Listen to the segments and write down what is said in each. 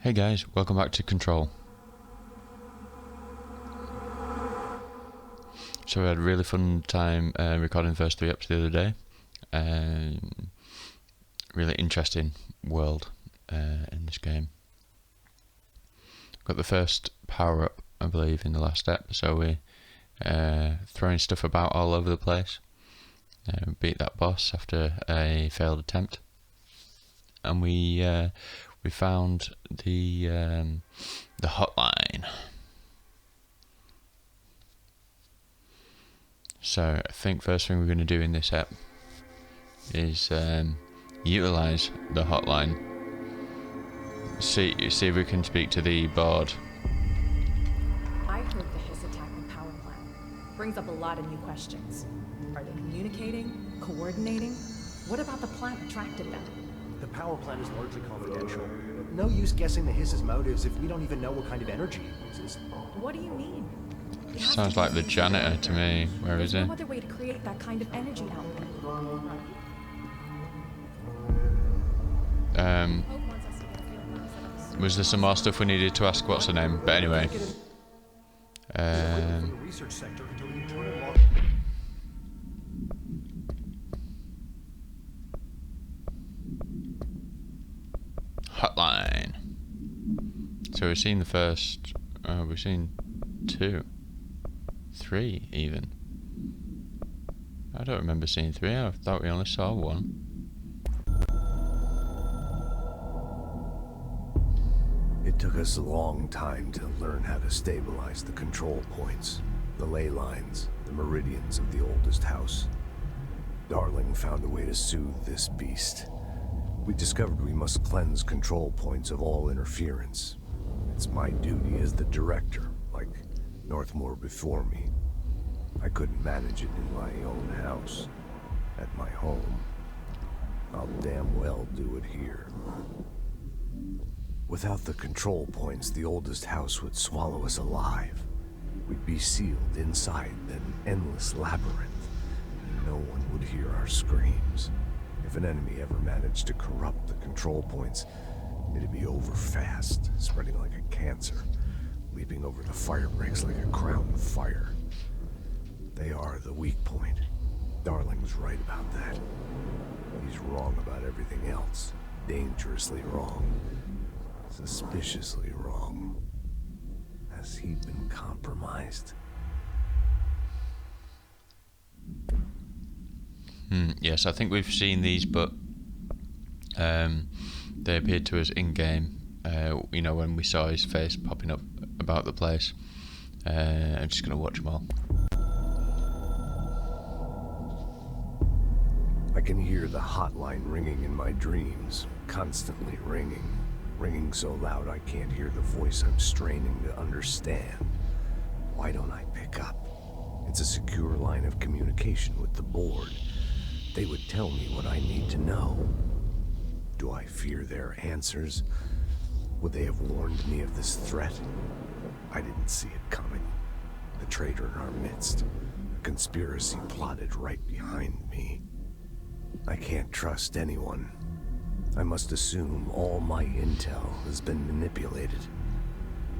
Hey guys, welcome back to Control. So we had a really fun time recording the first 3 episodes the other day. Really interesting world in this game. Got the first power up, I believe, in the last step, so we're throwing stuff about all over the place. Beat that boss after a failed attempt, and we found the hotline. So I think first thing we're going to do in this app is utilize the hotline. See if we can speak to the board. I heard the Hiss attack the power plant. Brings up a lot of new questions. Are they communicating? Coordinating? What about the plant attracted them? The power plant is largely confidential. No use guessing the Hiss's motives if we don't even know what kind of energy it uses. What do you mean? It has Sounds to like be the janitor to me. Where is he? There's no other way to create that kind of energy output. Was there some more stuff we needed to ask? What's her name? But anyway. From the research sector until the internal log. Hotline. So we've seen the first. We've seen 2, 3 even. I don't remember seeing 3. I thought we only saw 1. It took us a long time to learn how to stabilize the control points, the ley lines, the meridians of the oldest house. Darling found a way to soothe this beast. We discovered we must cleanse control points of all interference. It's my duty as the director, like Northmore before me. I couldn't manage it in my own house, at my home. I'll damn well do it here. Without the control points, the oldest house would swallow us alive. We'd be sealed inside an endless labyrinth, and no one would hear our screams. If an enemy ever managed to corrupt the control points, it'd be over fast, spreading like a cancer, leaping over the fire breaks like a crown of fire. They are the weak point. Darling's right about that. He's wrong about everything else. Dangerously wrong. Suspiciously wrong. Has he been compromised? Yes, I think we've seen these, but they appeared to us in-game, when we saw his face popping up about the place. I'm just going to watch them all. I can hear the hotline ringing in my dreams, constantly ringing. Ringing so loud I can't hear the voice I'm straining to understand. Why don't I pick up? It's a secure line of communication with the board. They would tell me what I need to know. Do I fear their answers? Would they have warned me of this threat? I didn't see it coming. The traitor in our midst. A conspiracy plotted right behind me. I can't trust anyone. I must assume all my intel has been manipulated.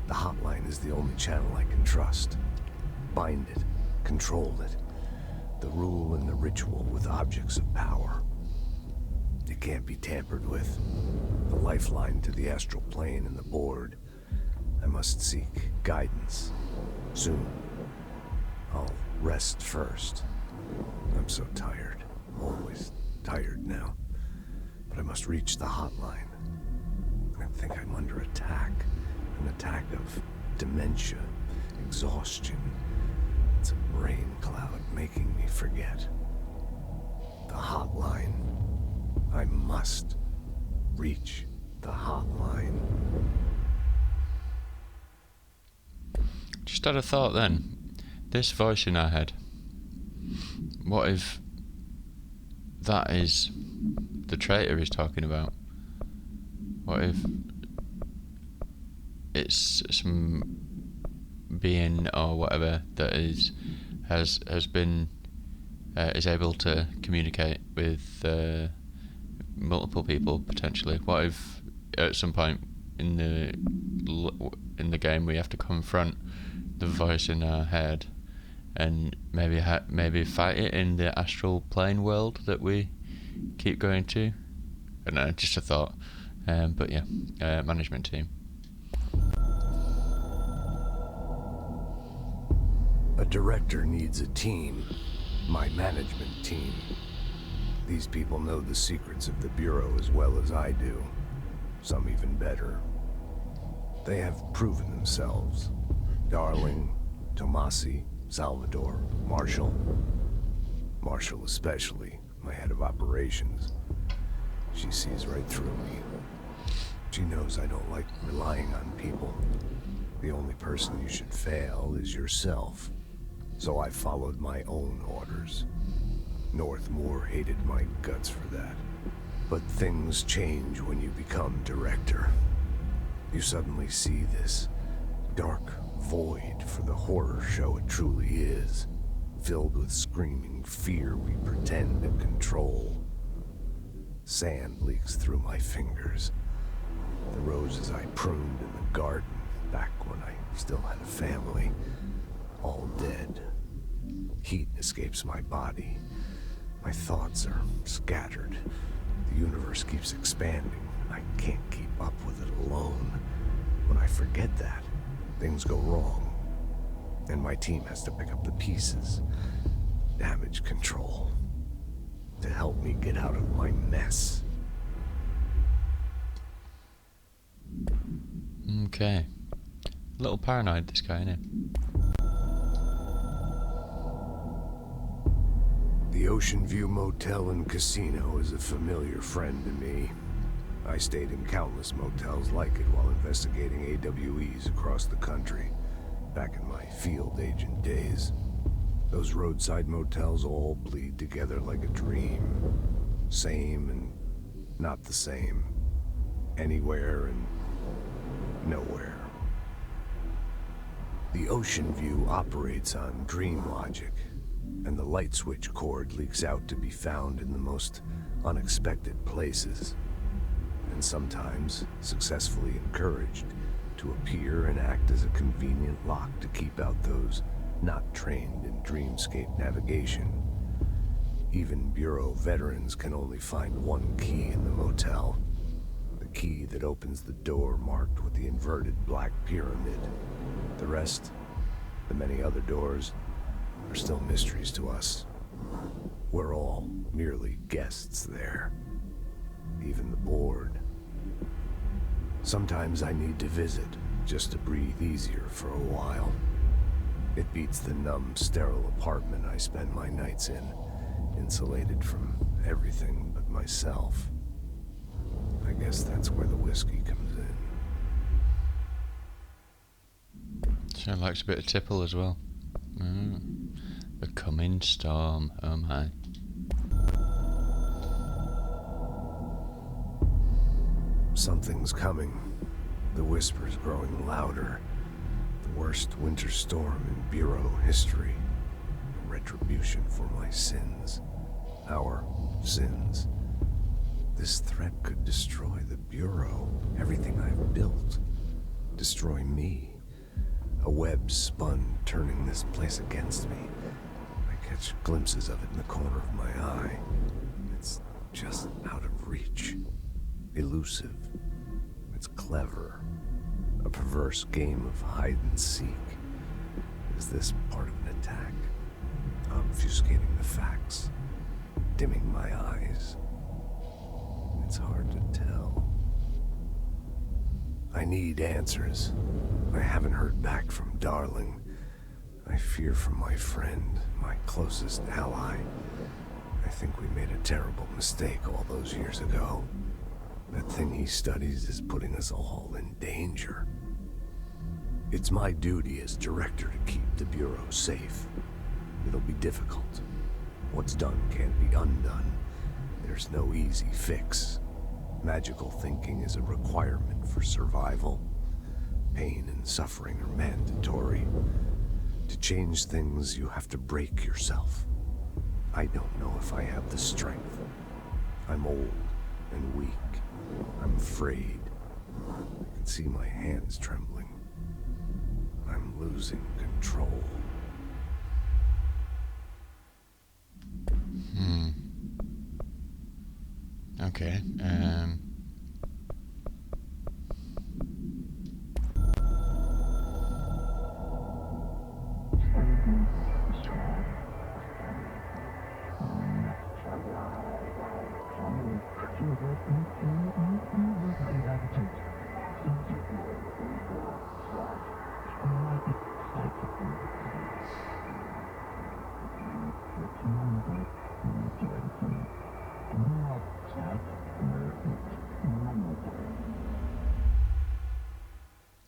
The hotline is the only channel I can trust. Bind it, control it. The rule and the ritual with objects of power. It can't be tampered with. The lifeline to the astral plane and the board. I must seek guidance. Soon. I'll rest first. I'm so tired. Always tired now. But I must reach the hotline. I think I'm under attack. An attack of dementia, exhaustion. It's a brain cloud making me forget. The hotline. I must reach the hotline. Just had a thought then. This voice in our head. What if that is the traitor he's talking about? What if it's some being or whatever that is able to communicate with multiple people potentially? What if at some point in the game we have to confront the voice in our head, and maybe fight it in the astral plane world that we keep going to. I don't know, just a thought. But yeah, management team. A director needs a team. My management team. These people know the secrets of the Bureau as well as I do. Some even better. They have proven themselves. Darling, Tomasi, Salvador, Marshall. Marshall especially, my head of operations. She sees right through me. She knows I don't like relying on people. The only person you should fail is yourself. So I followed my own orders. Northmore hated my guts for that. But things change when you become director. You suddenly see this dark void for the horror show it truly is, filled with screaming fear we pretend to control. Sand leaks through my fingers. The roses I pruned in the garden back when I still had a family, all dead. Heat escapes my body. My thoughts are scattered. The universe keeps expanding. I can't keep up with it alone. When I forget that, things go wrong. And my team has to pick up the pieces. Damage control. To help me get out of my mess. Okay. A little paranoid, this guy, innit? The Ocean View Motel and Casino is a familiar friend to me. I stayed in countless motels like it while investigating AWEs across the country, back in my field agent days. Those roadside motels all bleed together like a dream. Same and not the same. Anywhere and nowhere. The Ocean View operates on dream logic, and the light switch cord leaks out to be found in the most unexpected places, and sometimes successfully encouraged to appear and act as a convenient lock to keep out those not trained in dreamscape navigation. Even Bureau veterans can only find one key in the motel. The key that opens the door marked with the inverted black pyramid. The rest, the many other doors, are still mysteries to us. We're all merely guests there. Even the board. Sometimes I need to visit, just to breathe easier for a while. It beats the numb, sterile apartment I spend my nights in, insulated from everything but myself. I guess that's where the whiskey comes in. She likes a bit of tipple as well. The coming storm, oh my. Something's coming. The whispers growing louder. The worst winter storm in Bureau history. A retribution for my sins. Our sins. This threat could destroy the Bureau, everything I've built. Destroy me. A web spun, turning this place against me. I catch glimpses of it in the corner of my eye. It's just out of reach. Elusive. It's clever. A perverse game of hide and seek. Is this part of an attack? Obfuscating the facts. Dimming my eyes. It's hard to tell. I need answers. I haven't heard back from Darling. I fear for my friend, my closest ally. I think we made a terrible mistake all those years ago. That thing he studies is putting us all in danger. It's my duty as director to keep the Bureau safe. It'll be difficult. What's done can't be undone. There's no easy fix. Magical thinking is a requirement for survival. Pain and suffering are mandatory. To change things, you have to break yourself. I don't know if I have the strength. I'm old and weak. I'm afraid. I can see my hands trembling. I'm losing control. Okay,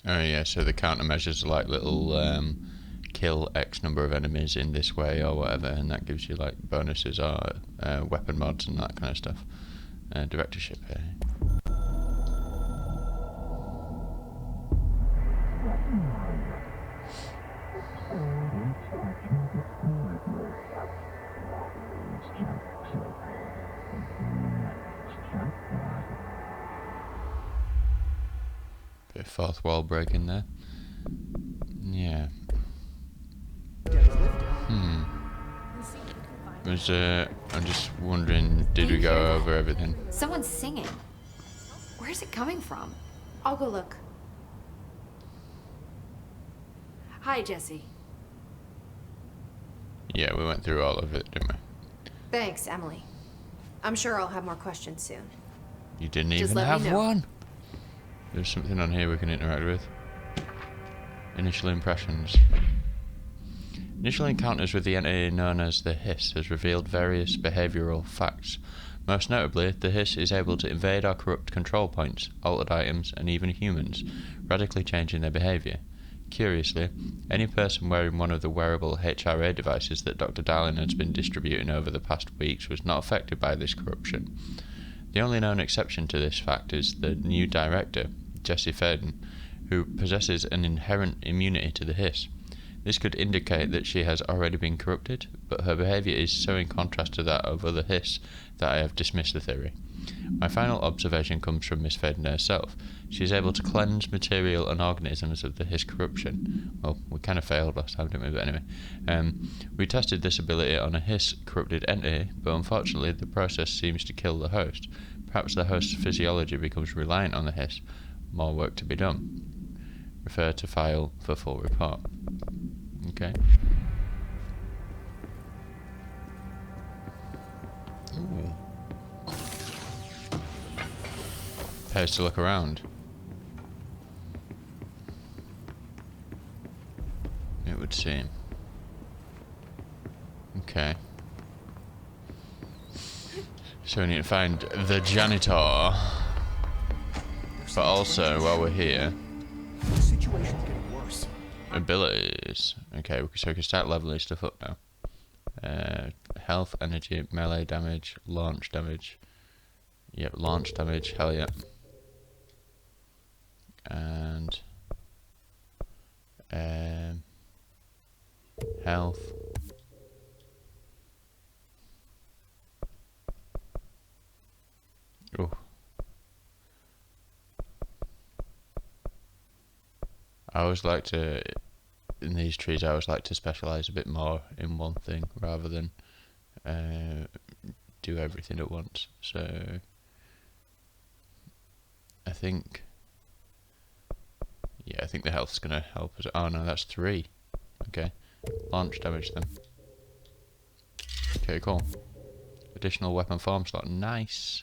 oh yeah, so the countermeasures are like little kill X number of enemies in this way or whatever, and that gives you like bonuses or weapon mods and that kind of stuff. Directorship here. Bit of fourth wall breaking there. Yeah. I'm just wondering, did we go over everything? Someone's singing. Where's it coming from? I'll go look. Hi, Jesse. Yeah, we went through all of it, didn't we? Thanks, Emily. I'm sure I'll have more questions soon. You didn't Just even let me have know. one! There's something on here we can interact with. Initial impressions. Initial encounters with the entity known as the Hiss has revealed various behavioural facts. Most notably, the Hiss is able to invade or corrupt control points, altered items, and even humans, radically changing their behaviour. Curiously, any person wearing one of the wearable HRA devices that Dr. Darling has been distributing over the past weeks was not affected by this corruption. The only known exception to this fact is the new director, Jesse Faden, who possesses an inherent immunity to the Hiss. This could indicate that she has already been corrupted, but her behaviour is so in contrast to that of other Hiss that I have dismissed the theory. My final observation comes from Miss Faden herself. She is able to cleanse material and organisms of the Hiss corruption. Well, we kind of failed last time, didn't we? But anyway, we tested this ability on a Hiss corrupted entity, but unfortunately the process seems to kill the host. Perhaps the host's physiology becomes reliant on the Hiss. More work to be done. Refer to file for full report. Okay. Ooh. Pays to look around. It would seem. Okay. So we need to find the janitor. But also, while we're here, The situation's getting worse. abilities. Okay, so we can start leveling stuff up now. Health, energy, melee damage, launch damage. Yep, launch damage, hell yeah. And health. Oh. I always like to, in these trees, I always like to specialise a bit more in one thing rather than do everything at once. So I think, yeah, I think the health's going to help us. Oh no, that's 3. Okay, launch damage then. Okay, cool. Additional weapon form slot, nice.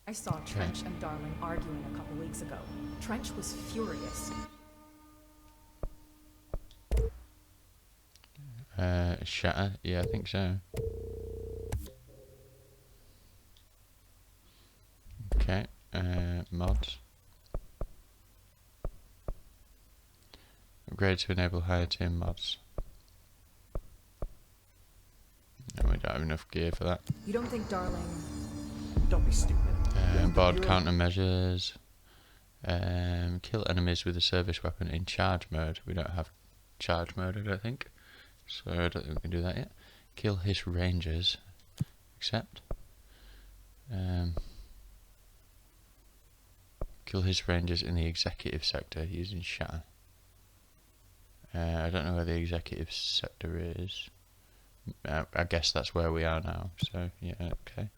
I saw Trench and Darling arguing a couple weeks ago. Trench was furious. Shatter, yeah, I think so. Okay, mods. Upgrade to enable higher tier mods. No, we don't have enough gear for that. You don't think Darling... Don't be stupid. Board countermeasures. Kill enemies with a service weapon in charge mode. We don't have charge mode, I don't think. So I don't think we can do that yet. Kill Hiss rangers. Accept. Kill his rangers in the executive sector using shatter. I don't know where the executive sector is. I guess that's where we are now. So yeah, okay.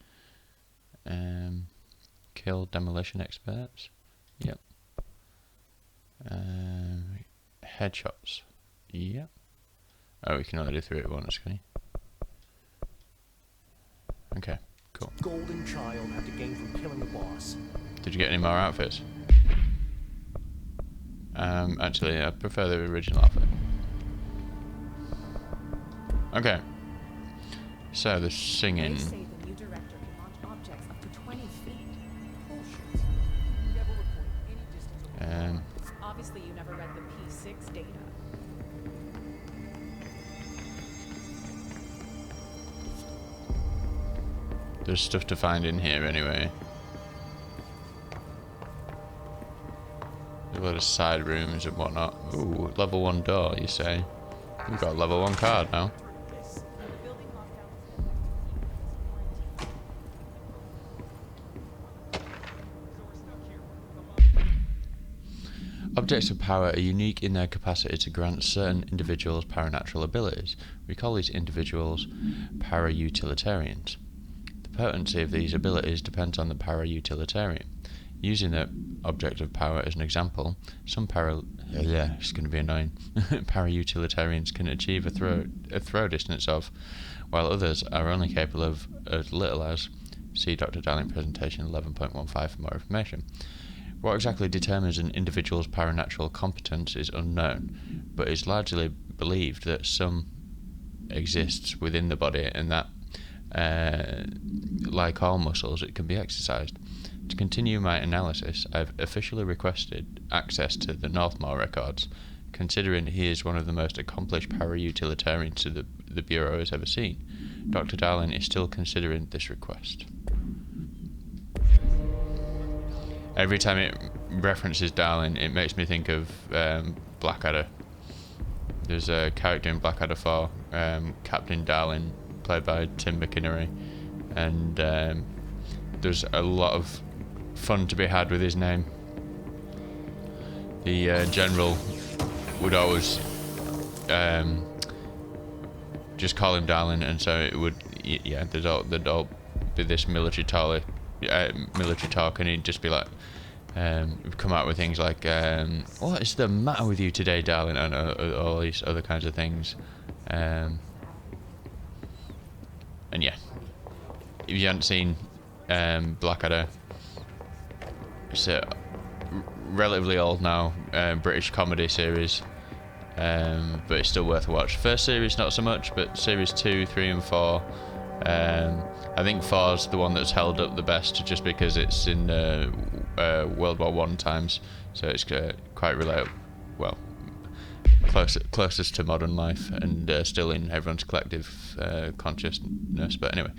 Kill demolition experts. Yep. Headshots. Yep. Oh, we can only do 3 at once, can you? Okay, cool. Golden child had to gain from killing the boss. Did you get any more outfits? Actually, I prefer the original outfit. Okay. So the singing. They say the new director can launch objects up to 20 feet. Bullshit. Never reported any distance over Obviously, you never read the P6 data. There's stuff to find in here anyway. There's a lot of side rooms and whatnot. Ooh, level 1 door, you say? We've got a level 1 card now. Objects of power are unique in their capacity to grant certain individuals paranatural abilities. We call these individuals para-utilitarians. The potency of these abilities depends on the para-utilitarian. Using the object of power as an example, some it's going to be annoying. Para-utilitarians can achieve a throw distance of, while others are only capable of as little as. See Dr. Darling presentation 11.15 for more information. What exactly determines an individual's paranatural competence is unknown, but it's largely believed that some exists within the body and that, like all muscles, it can be exercised. To continue my analysis, I've officially requested access to the Northmore records, considering he is one of the most accomplished para-utilitarians the Bureau has ever seen. Dr. Darling is still considering this request. Every time it references Darling, it makes me think of Blackadder. There's a character in Blackadder 4, Captain Darling, played by Tim McInnery, and there's a lot of fun to be had with his name. The general would always just call him Darling, and so it would, there'd all be this military talk, and he'd just be like, come out with things like, what is the matter with you today, darling, and all these other kinds of things. And yeah, if you haven't seen Blackadder, it's a relatively old now British comedy series, but it's still worth a watch. First series not so much, but series 2, 3 and 4, I think 4's the one that's held up the best, just because it's in World War I times, so it's quite relatable, well, closest to modern life, and still in everyone's collective consciousness. But anyway,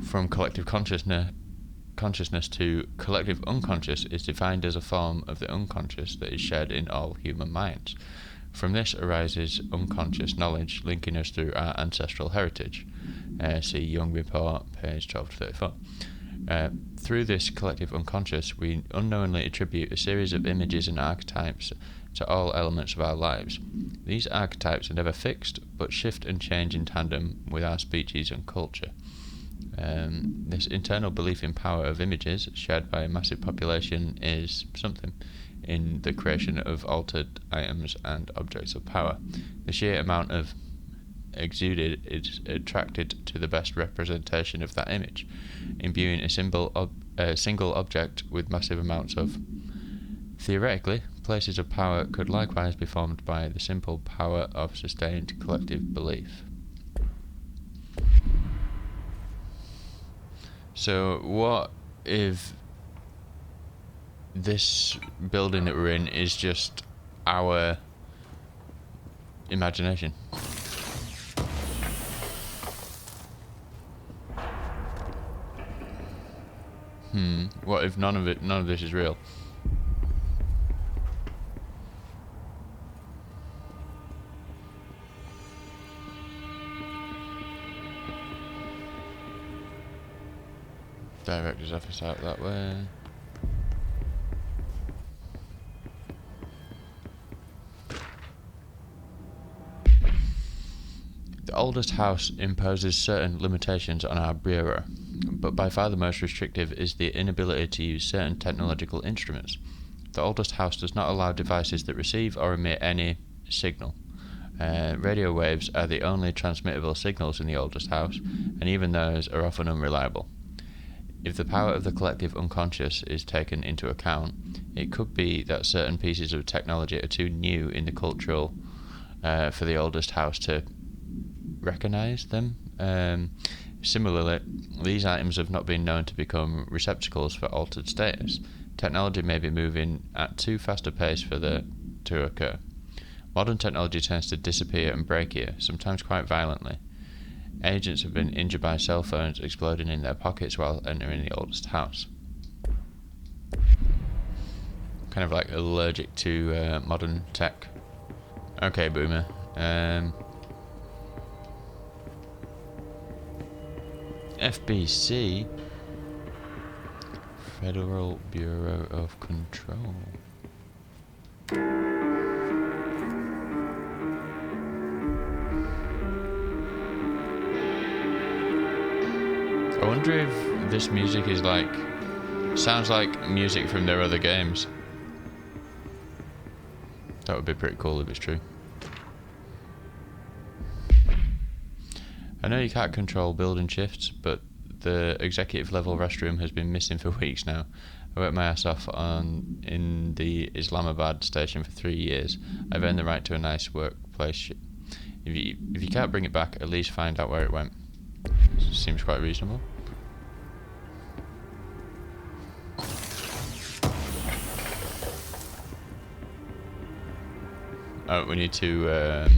from collective consciousness to collective unconscious is defined as a form of the unconscious that is shared in all human minds. From this arises unconscious knowledge, linking us through our ancestral heritage. See Young Report, page 12 to 34. Through this collective unconscious, we unknowingly attribute a series of images and archetypes to all elements of our lives. These archetypes are never fixed, but shift and change in tandem with our species and culture. This internal belief in power of images, shared by a massive population, is something in the creation of altered items and objects of power. The sheer amount of exuded is attracted to the best representation of that image, imbuing a single object with massive amounts of. Theoretically, places of power could likewise be formed by the simple power of sustained collective belief. So what if this building that we're in is just our imagination? What if none of this is real? Director's office out that way. The oldest house imposes certain limitations on our bureau, but by far the most restrictive is the inability to use certain technological instruments. The oldest house does not allow devices that receive or emit any signal. Radio waves are the only transmittable signals in the oldest house, and even those are often unreliable. If the power of the collective unconscious is taken into account, it could be that certain pieces of technology are too new in the cultural for the oldest house to recognize them. Similarly, these items have not been known to become receptacles for altered status. Technology may be moving at too fast a pace for that to occur. Modern technology tends to disappear and break here, sometimes quite violently. Agents have been injured by cell phones exploding in their pockets while entering the oldest house. Kind of like allergic to modern tech. Okay, Boomer. FBC, Federal Bureau of Control. I wonder if this music is like, sounds like music from their other games. That would be pretty cool if it's true. I know you can't control building shifts, but the executive level restroom has been missing for weeks now. I worked my ass off in the Islamabad station for 3 years. I've earned the right to a nice workplace. If you can't bring it back, at least find out where it went. Seems quite reasonable. Oh, we need to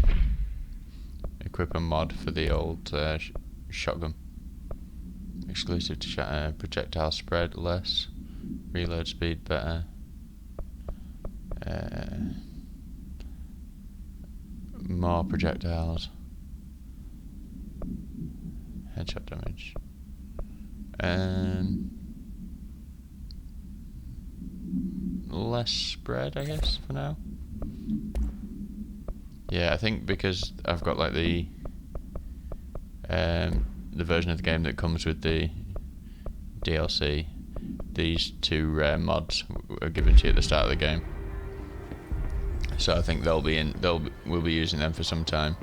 equip a mod for the old shotgun. Exclusive to projectile spread less, reload speed better. More projectiles. Headshot damage. Less spread, I guess, for now. Yeah, I think because I've got like the version of the game that comes with the DLC, these two rare mods are given to you at the start of the game. So I think we'll be using them for some time.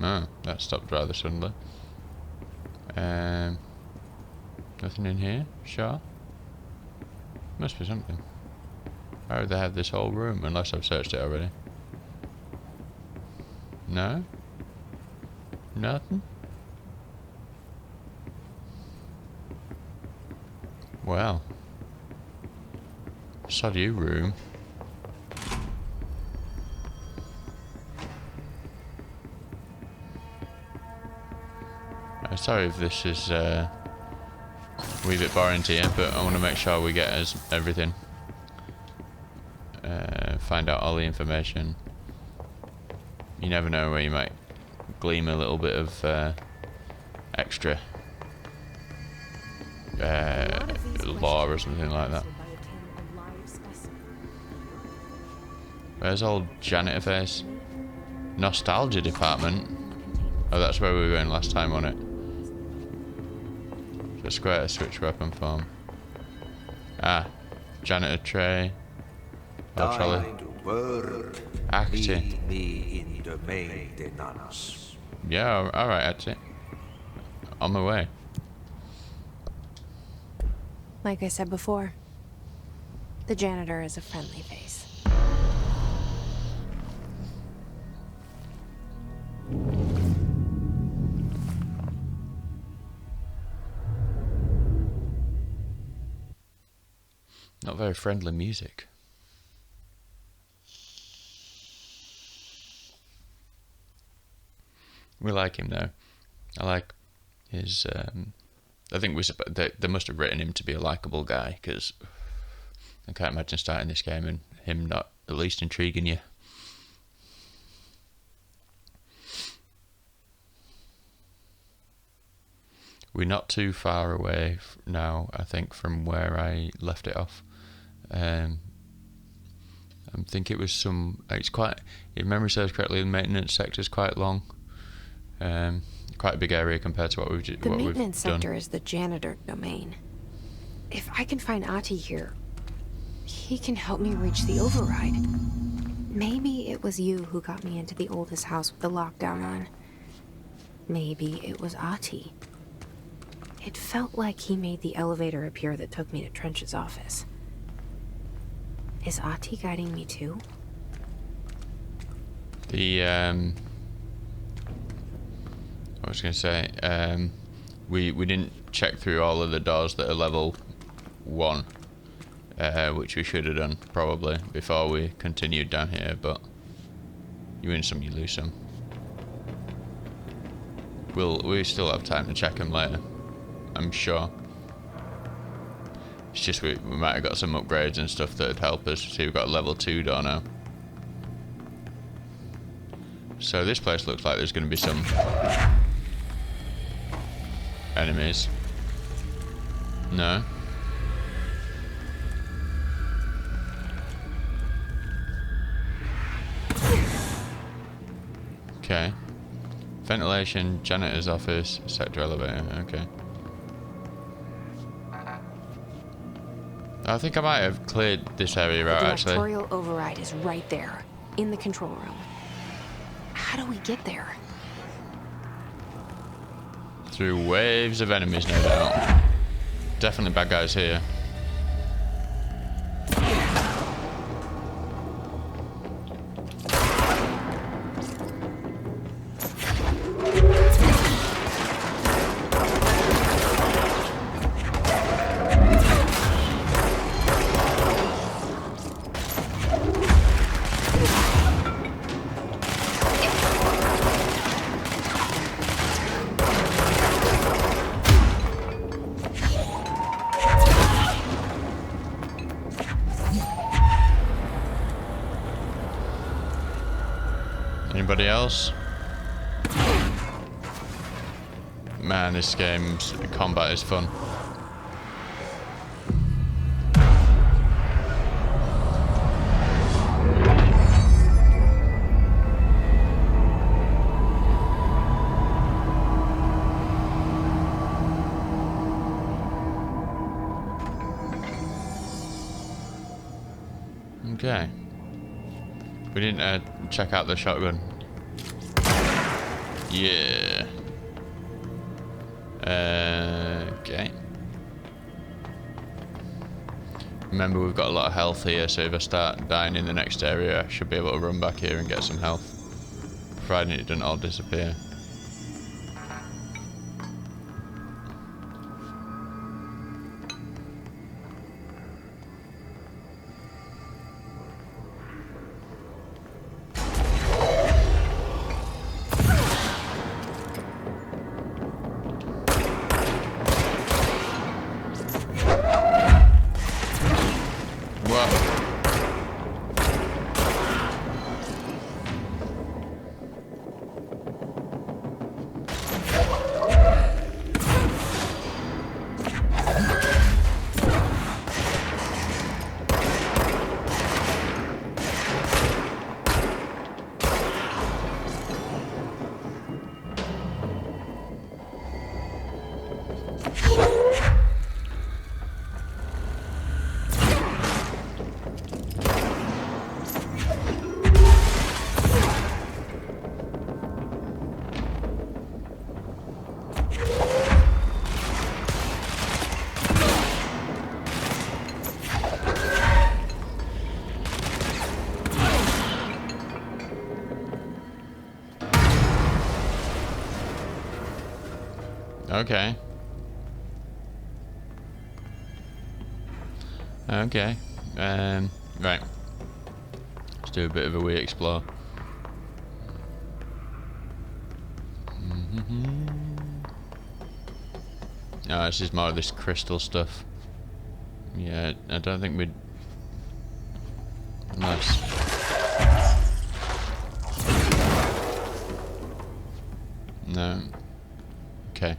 Oh, that stopped rather suddenly. Nothing in here? Sure. Must be something. Why would they have this whole room unless I've searched it already? No? Nothing? Well. Sod you, room. Sorry if this is a wee bit boring to you, but I want to make sure we get everything. Find out all the information. You never know where you might glean a little bit of extra lore or something like that. Where's old janitor face? Nostalgia department. Oh, that's where we were going last time on it. So square to switch weapon form. Ah, janitor tray. Oh, trolley. Acting. Yeah, alright, actually. On my way. Like I said before, the janitor is a friendly face. Not very friendly music. We like him though. I like his. I think they must have written him to be a likable guy, because I can't imagine starting this game and him not at least intriguing you. We're not too far away now, I think, from where I left it off. I think it was it's quite, if memory serves correctly, the maintenance sector is quite long. Quite a big area compared to what we've done. The maintenance sector is the janitor domain. If I can find Ahti here, he can help me reach the override. Maybe it was you who got me into the oldest house with the lockdown on. Maybe it was Ahti. It felt like he made the elevator appear that took me to Trench's office. Is Ahti guiding me too? I was going to say, we didn't check through all of the doors that are level 1, which we should have done probably before we continued down here, but you win some, you lose some. We still have time to check them later, I'm sure. It's just we might have got some upgrades and stuff that would help us. See, we've got a level 2 door now. So this place looks like there's going to be some enemies. No? Okay. Ventilation, janitor's office, sector elevator, okay. I think I might have cleared this area out, actually. The directorial override is right there, in the control room. How do we get there? Through waves of enemies, no doubt. Definitely bad guys here. Anybody else? Man, this game's combat is fun. Okay. We didn't check out the shotgun. Yeah. Okay. Remember, we've got a lot of health here, so if I start dying in the next area, I should be able to run back here and get some health. Providing it doesn't all disappear. Okay. Okay. Right. Let's do a bit of a wee explore. Oh, this is more of this crystal stuff. Yeah, I don't think we'd... Unless... No. Okay.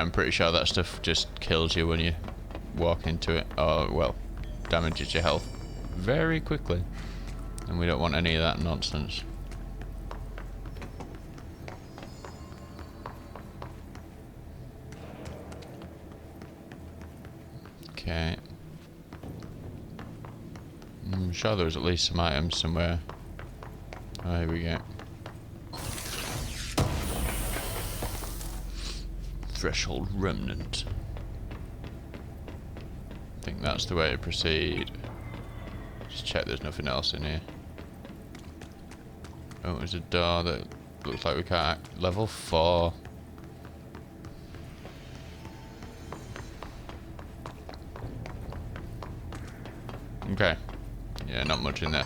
I'm pretty sure that stuff just kills you when you walk into it, or, well, damages your health very quickly. And we don't want any of that nonsense. Okay. I'm sure there was at least some items somewhere. Oh, here we go. Threshold remnant. I think that's the way to proceed. Just check there's nothing else in here. Oh, there's a door that looks like we can't. Level 4. Okay. Yeah, not much in there.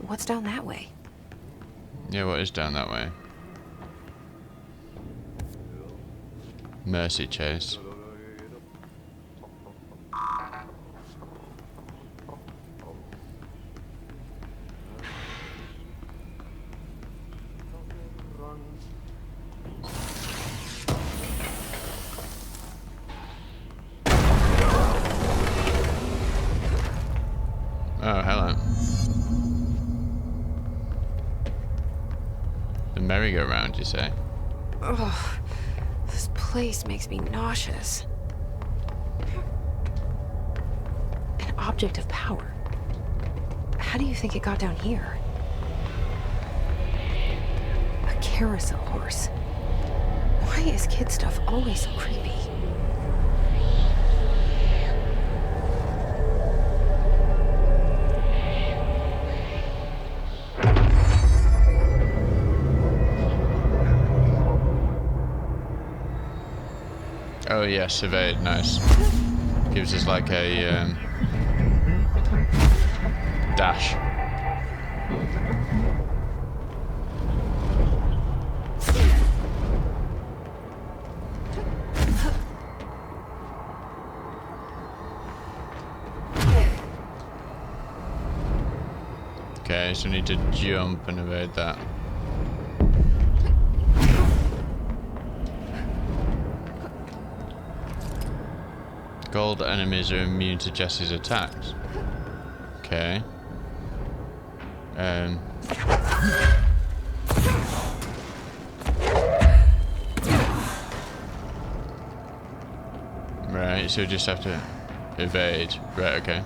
What's down that way? Yeah, what is down that way? Mercy chase. Oh, hello. The merry-go-round, you say? Ugh, this place makes me nauseous. An object of power. How do you think it got down here? A carousel horse. Why is kid stuff always so creepy? Oh yeah, surveyed, nice. Gives us like a dash. Okay, so we need to jump and evade that. Gold enemies are immune to Jesse's attacks. Okay. Right, so we just have to evade. Right, okay.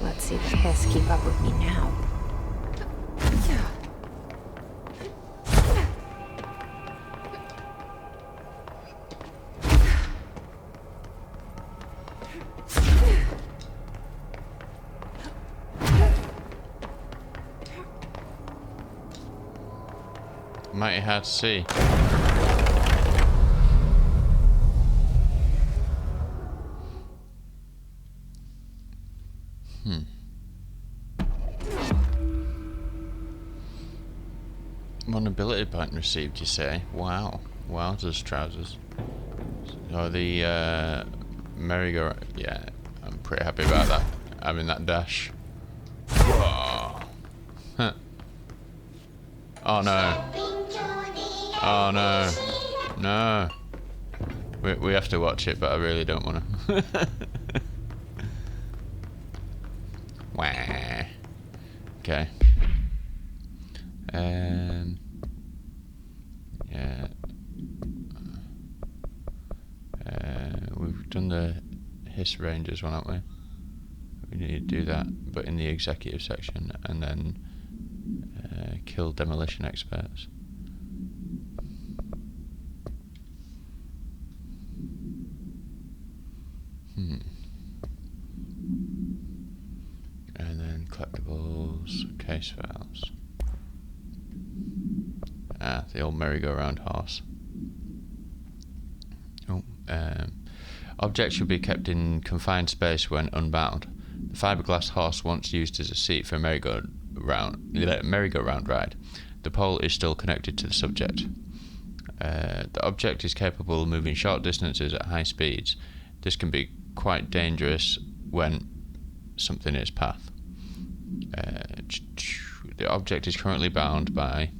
Let's see the hiss keep up with me now. Mighty hard to see. One ability point received, you say? Wow. Wowzers, trousers. Oh, the merry-go... Yeah, I'm pretty happy about that. Having that dash. Whoa. Huh. Oh no. Oh no. No. We have to watch it, but I really don't want to. Wah. Okay. Yeah. We've done the hiss rangers one, haven't we? We need to do that, but in the executive section, and then kill demolition experts. And then collectibles, case files. Ah, the old merry-go-round horse. Oh, objects should be kept in confined space when unbound. The fiberglass horse once used as a seat for a merry-go-round ride. The pole is still connected to the subject. The object is capable of moving short distances at high speeds. This can be quite dangerous when something in its path. The object is currently bound by...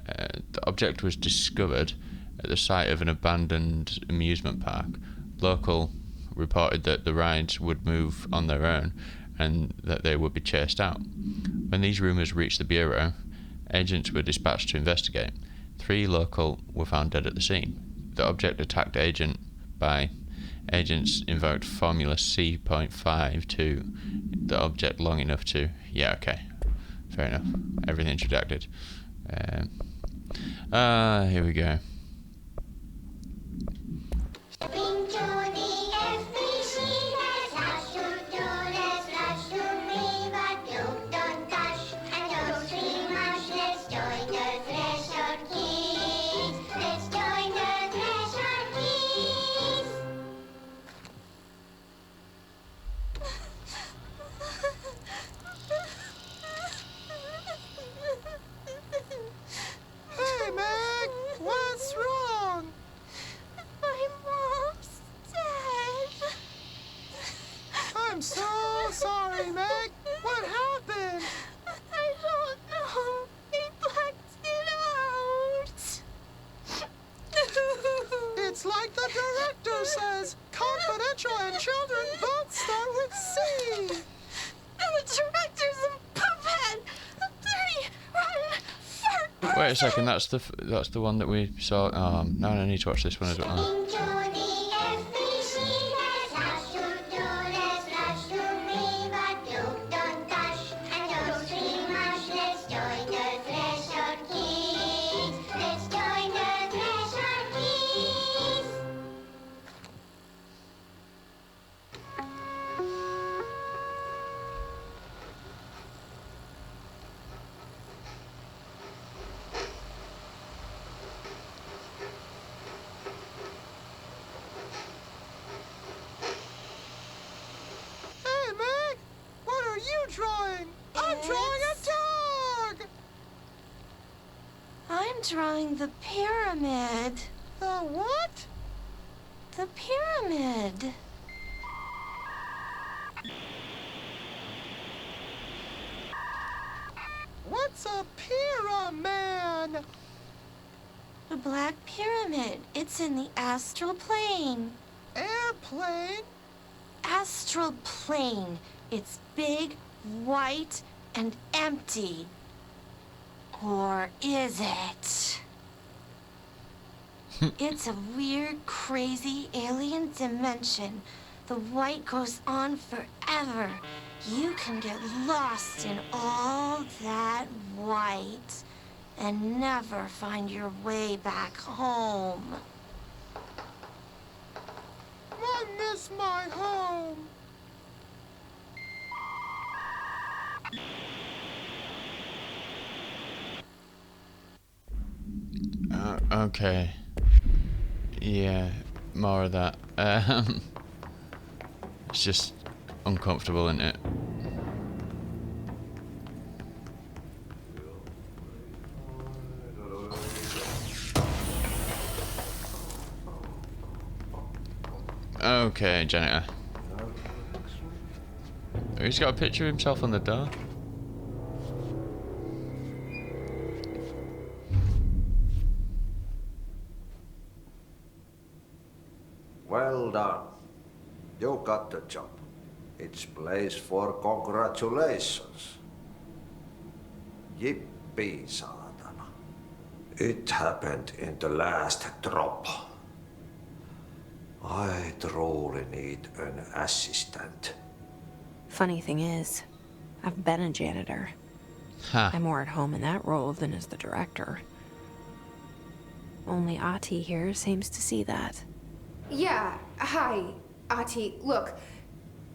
the object was discovered at the site of an abandoned amusement park. Local reported that the rides would move on their own and that they would be chased out. When these rumours reached the Bureau, agents were dispatched to investigate. 3 local were found dead at the scene. The object attacked agents invoked Formula C.5 to the object long enough to... Yeah, okay. Fair enough. Everything's redacted. Here we go. Hey, Meg! What's wrong? My mom's dead. I'm so sorry, Meg. What happened? I don't know. They blacked it out. It's like the director says. Confidential and children both start with C. The director's a puppet. A dirty, rotten fart. Wait a second, that's the one that we saw. No, I need to watch this one as well. Hey, Meg! What are you drawing? I'm drawing a dog! I'm drawing the pyramid. The what? The pyramid. What's a pyramid? The Black Pyramid. It's in the astral plane. Airplane? Astral plane. It's big, white, and empty. Or is it? It's a weird, crazy alien dimension. The white goes on forever. You can get lost in all that white and never find your way back home. I miss my home. Okay. Yeah, more of that. It's just uncomfortable, isn't it? Okay, janitor. He's got a picture of himself on the door. Well done. You got the job. It's place for congratulations. Yippee, saatana. It happened in the last drop. I truly need an assistant. Funny thing is, I've been a janitor. Ha. I'm more at home in that role than as the director. Only Ahti here seems to see that. Yeah, hi, Ahti. Look,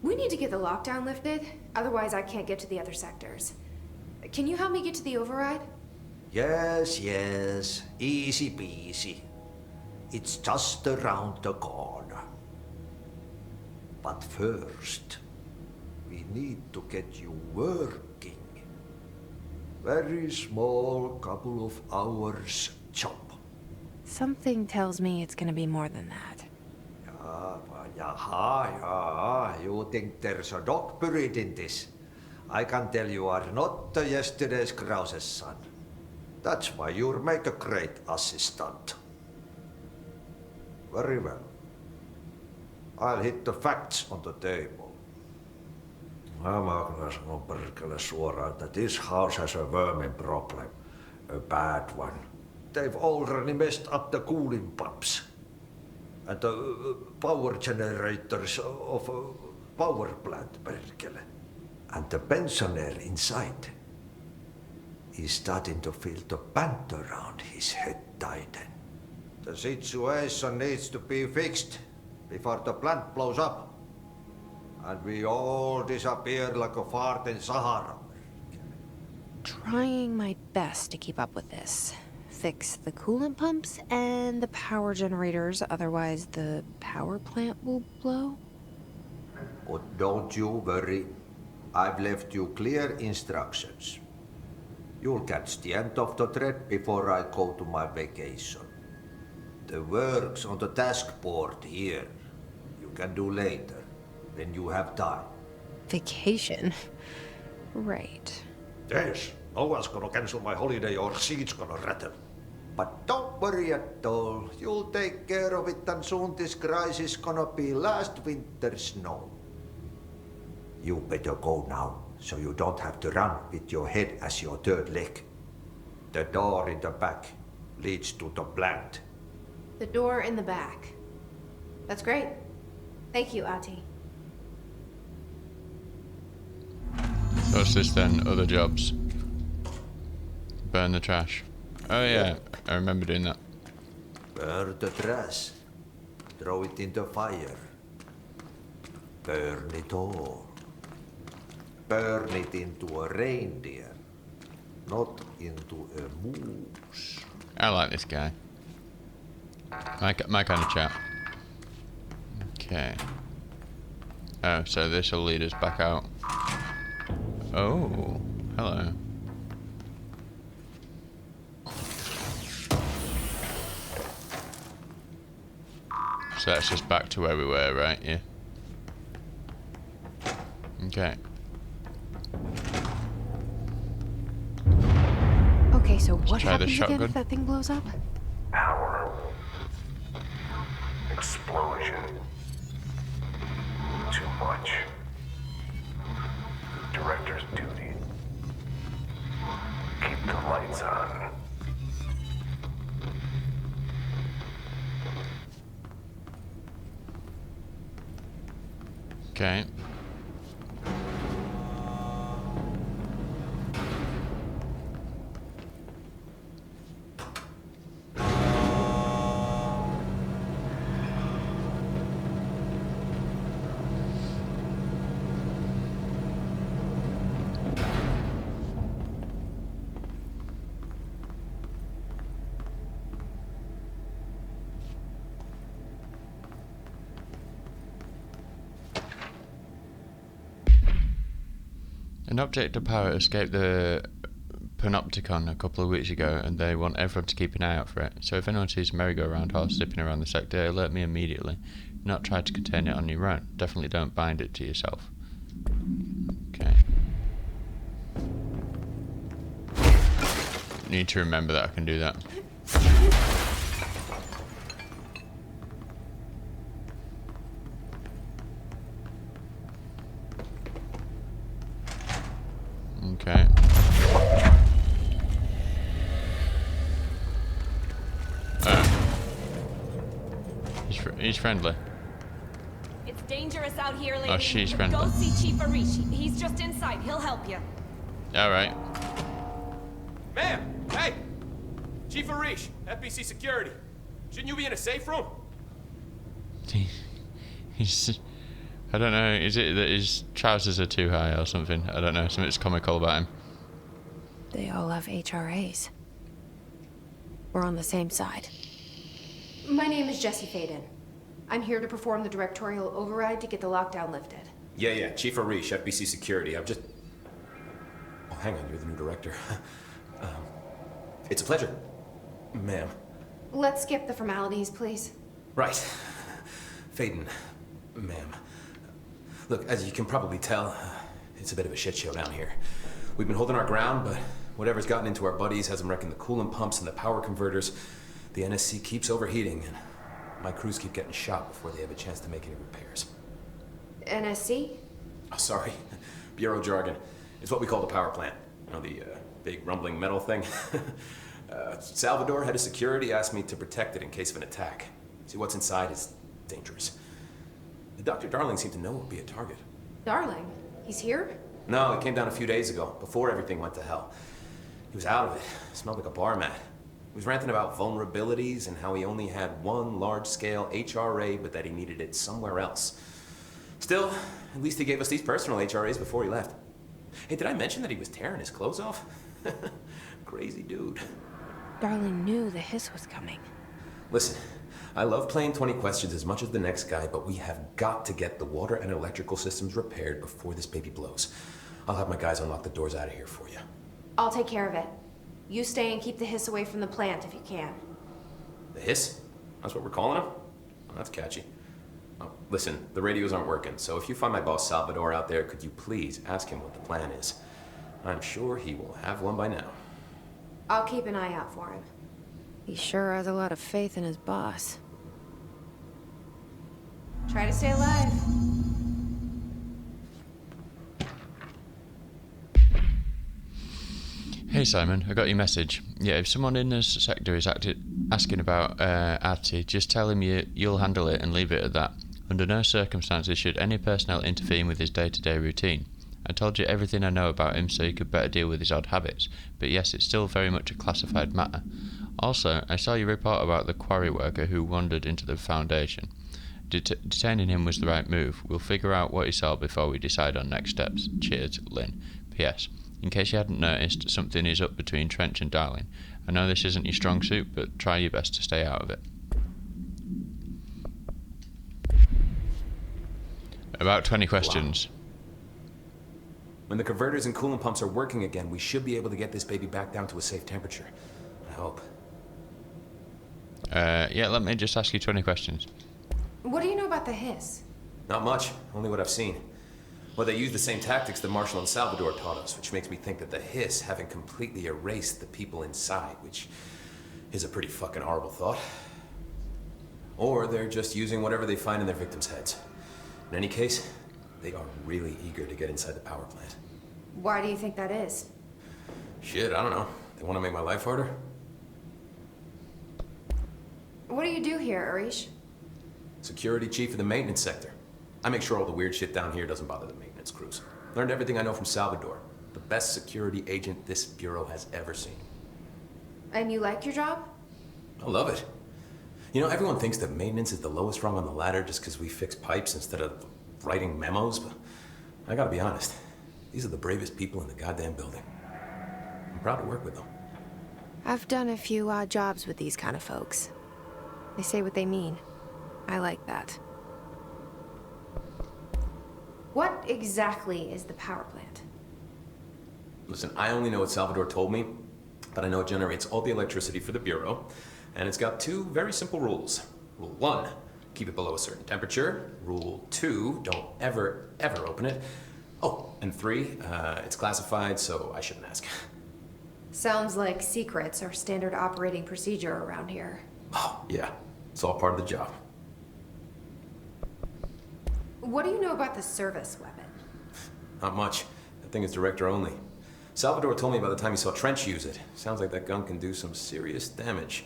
we need to get the lockdown lifted, otherwise I can't get to the other sectors. Can you help me get to the override? Yes, yes. Easy peasy. It's just around the corner. But first, we need to get you working. Very small couple of hours job. Something tells me it's gonna be more than that. Jaha, you think there's a dog buried in this? I can tell you are not yesterday's Krause's son. That's why you'll make a great assistant. Very well. I'll hit the facts on the table. Mä kyllä sanon perkele suoraan, that this house has a vermin problem. A bad one. They've already messed up the cooling pumps. And the power generators of a power plant, perkele. And the pensioner inside is starting to feel the band around his head tighten. The situation needs to be fixed before the plant blows up. And we all disappear like a fart in Sahara. Trying my best to keep up with this. Fix the coolant pumps and the power generators, otherwise the power plant will blow. But don't you worry. I've left you clear instructions. You'll catch the end of the thread before I go to my vacation. The work's on the task board here. You can do later, when you have time. Vacation? Right. Yes, no one's gonna cancel my holiday or seat's gonna rattle. But don't worry at all. You'll take care of it and soon this crisis gonna be last winter's snow. You better go now, so you don't have to run with your head as your third leg. The door in the back leads to the plant. The door in the back. That's great. Thank you, Ahti. So what's this then? Other jobs. Burn the trash. Oh yeah, I remember doing that. Burn the trash. Throw it in the fire. Burn it all. Burn it into a reindeer, not into a moose. I like this guy. My kind of chap. Okay. Oh, so this will lead us back out. Oh, hello. So that's just back to where we were, right? Yeah. Okay. Okay, so what try the happens again shotgun. if that thing blows up? Power. Explosion. Too much. Director's duty. Keep the lights on. Okay. An object of power escaped the Panopticon a couple of weeks ago, and they want everyone to keep an eye out for it. So if anyone sees a merry-go-round horse zipping around the sector, alert me immediately. Do not try to contain it on your own. Definitely don't bind it to yourself. Okay. Need to remember that I can do that. Okay. He's friendly. It's dangerous out here, lady. Oh, she's friendly. Go see Chief Arish. He's just inside. He'll help you. Alright. Ma'am! Hey! Chief Arish, FBC Security. Shouldn't you be in a safe room? He's... I don't know, is it that his trousers are too high or something? I don't know, something's comical about him. They all have HRAs. We're on the same side. My name is Jesse Faden. I'm here to perform the directorial override to get the lockdown lifted. Yeah, Chief Arish, FBC Security. I'm just... Oh, hang on, you're the new director. It's a pleasure, ma'am. Let's skip the formalities, please. Right. Faden, ma'am. Look, as you can probably tell, it's a bit of a shit show down here. We've been holding our ground, but whatever's gotten into our buddies has them wrecking the coolant pumps and the power converters. The NSC keeps overheating, and my crews keep getting shot before they have a chance to make any repairs. NSC? Oh, sorry. Bureau jargon. It's what we call the power plant. You know, the big rumbling metal thing. Salvador, head of security, asked me to protect it in case of an attack. See, what's inside is dangerous. Dr. Darling seemed to know it would be a target. Darling? He's here? No, he came down a few days ago, before everything went to hell. He was out of it. Smelled like a bar mat. He was ranting about vulnerabilities and how he only had one large-scale HRA, but that he needed it somewhere else. Still, at least he gave us these personal HRAs before he left. Hey, did I mention that he was tearing his clothes off? Crazy dude. Darling knew the hiss was coming. Listen, I love playing 20 questions as much as the next guy, but we have got to get the water and electrical systems repaired before this baby blows. I'll have my guys unlock the doors out of here for you. I'll take care of it. You stay and keep the hiss away from the plant if you can. The hiss? That's what we're calling him? Oh, that's catchy. Oh, listen, the radios aren't working, so if you find my boss Salvador out there, could you please ask him what the plan is? I'm sure he will have one by now. I'll keep an eye out for him. He sure has a lot of faith in his boss. Try to stay alive. Hey Simon, I got your message. Yeah, if someone in this sector is asking about Artie, just tell him you'll handle it and leave it at that. Under no circumstances should any personnel interfere with his day-to-day routine. I told you everything I know about him so you could better deal with his odd habits, but yes, it's still very much a classified matter. Also, I saw your report about the quarry worker who wandered into the Foundation. Detaining him was the right move. We'll figure out what he saw before we decide on next steps. Cheers, Lynn. P.S. In case you hadn't noticed, something is up between Trench and Darling. I know this isn't your strong suit, but try your best to stay out of it. About 20 questions. Wow. When the converters and coolant pumps are working again, we should be able to get this baby back down to a safe temperature. I hope. Yeah, let me just ask you 20 questions. What do you know about the hiss? Not much, only what I've seen. Well, they use the same tactics that Marshall and Salvador taught us, which makes me think that the hiss haven't completely erased the people inside, which is a pretty fucking horrible thought. Or they're just using whatever they find in their victims' heads. In any case, they are really eager to get inside the power plant. Why do you think that is? Shit, I don't know. They want to make my life harder? What do you do here, Arish? Security chief of the maintenance sector. I make sure all the weird shit down here doesn't bother the maintenance crews. Learned everything I know from Salvador. The best security agent this bureau has ever seen. And you like your job? I love it. You know, everyone thinks that maintenance is the lowest rung on the ladder just because we fix pipes instead of writing memos, but I gotta be honest. These are the bravest people in the goddamn building. I'm proud to work with them. I've done a few odd jobs with these kind of folks. They say what they mean. I like that. What exactly is the power plant? Listen, I only know what Salvador told me, but I know it generates all the electricity for the Bureau, and it's got two very simple rules. Rule 1, keep it below a certain temperature. Rule 2, don't ever, ever open it. Oh, and 3, it's classified, so I shouldn't ask. Sounds like secrets are standard operating procedure around here. Oh, yeah. It's all part of the job. What do you know about the service weapon? Not much. That thing is director only. Salvador told me by the time he saw Trench use it. Sounds like that gun can do some serious damage.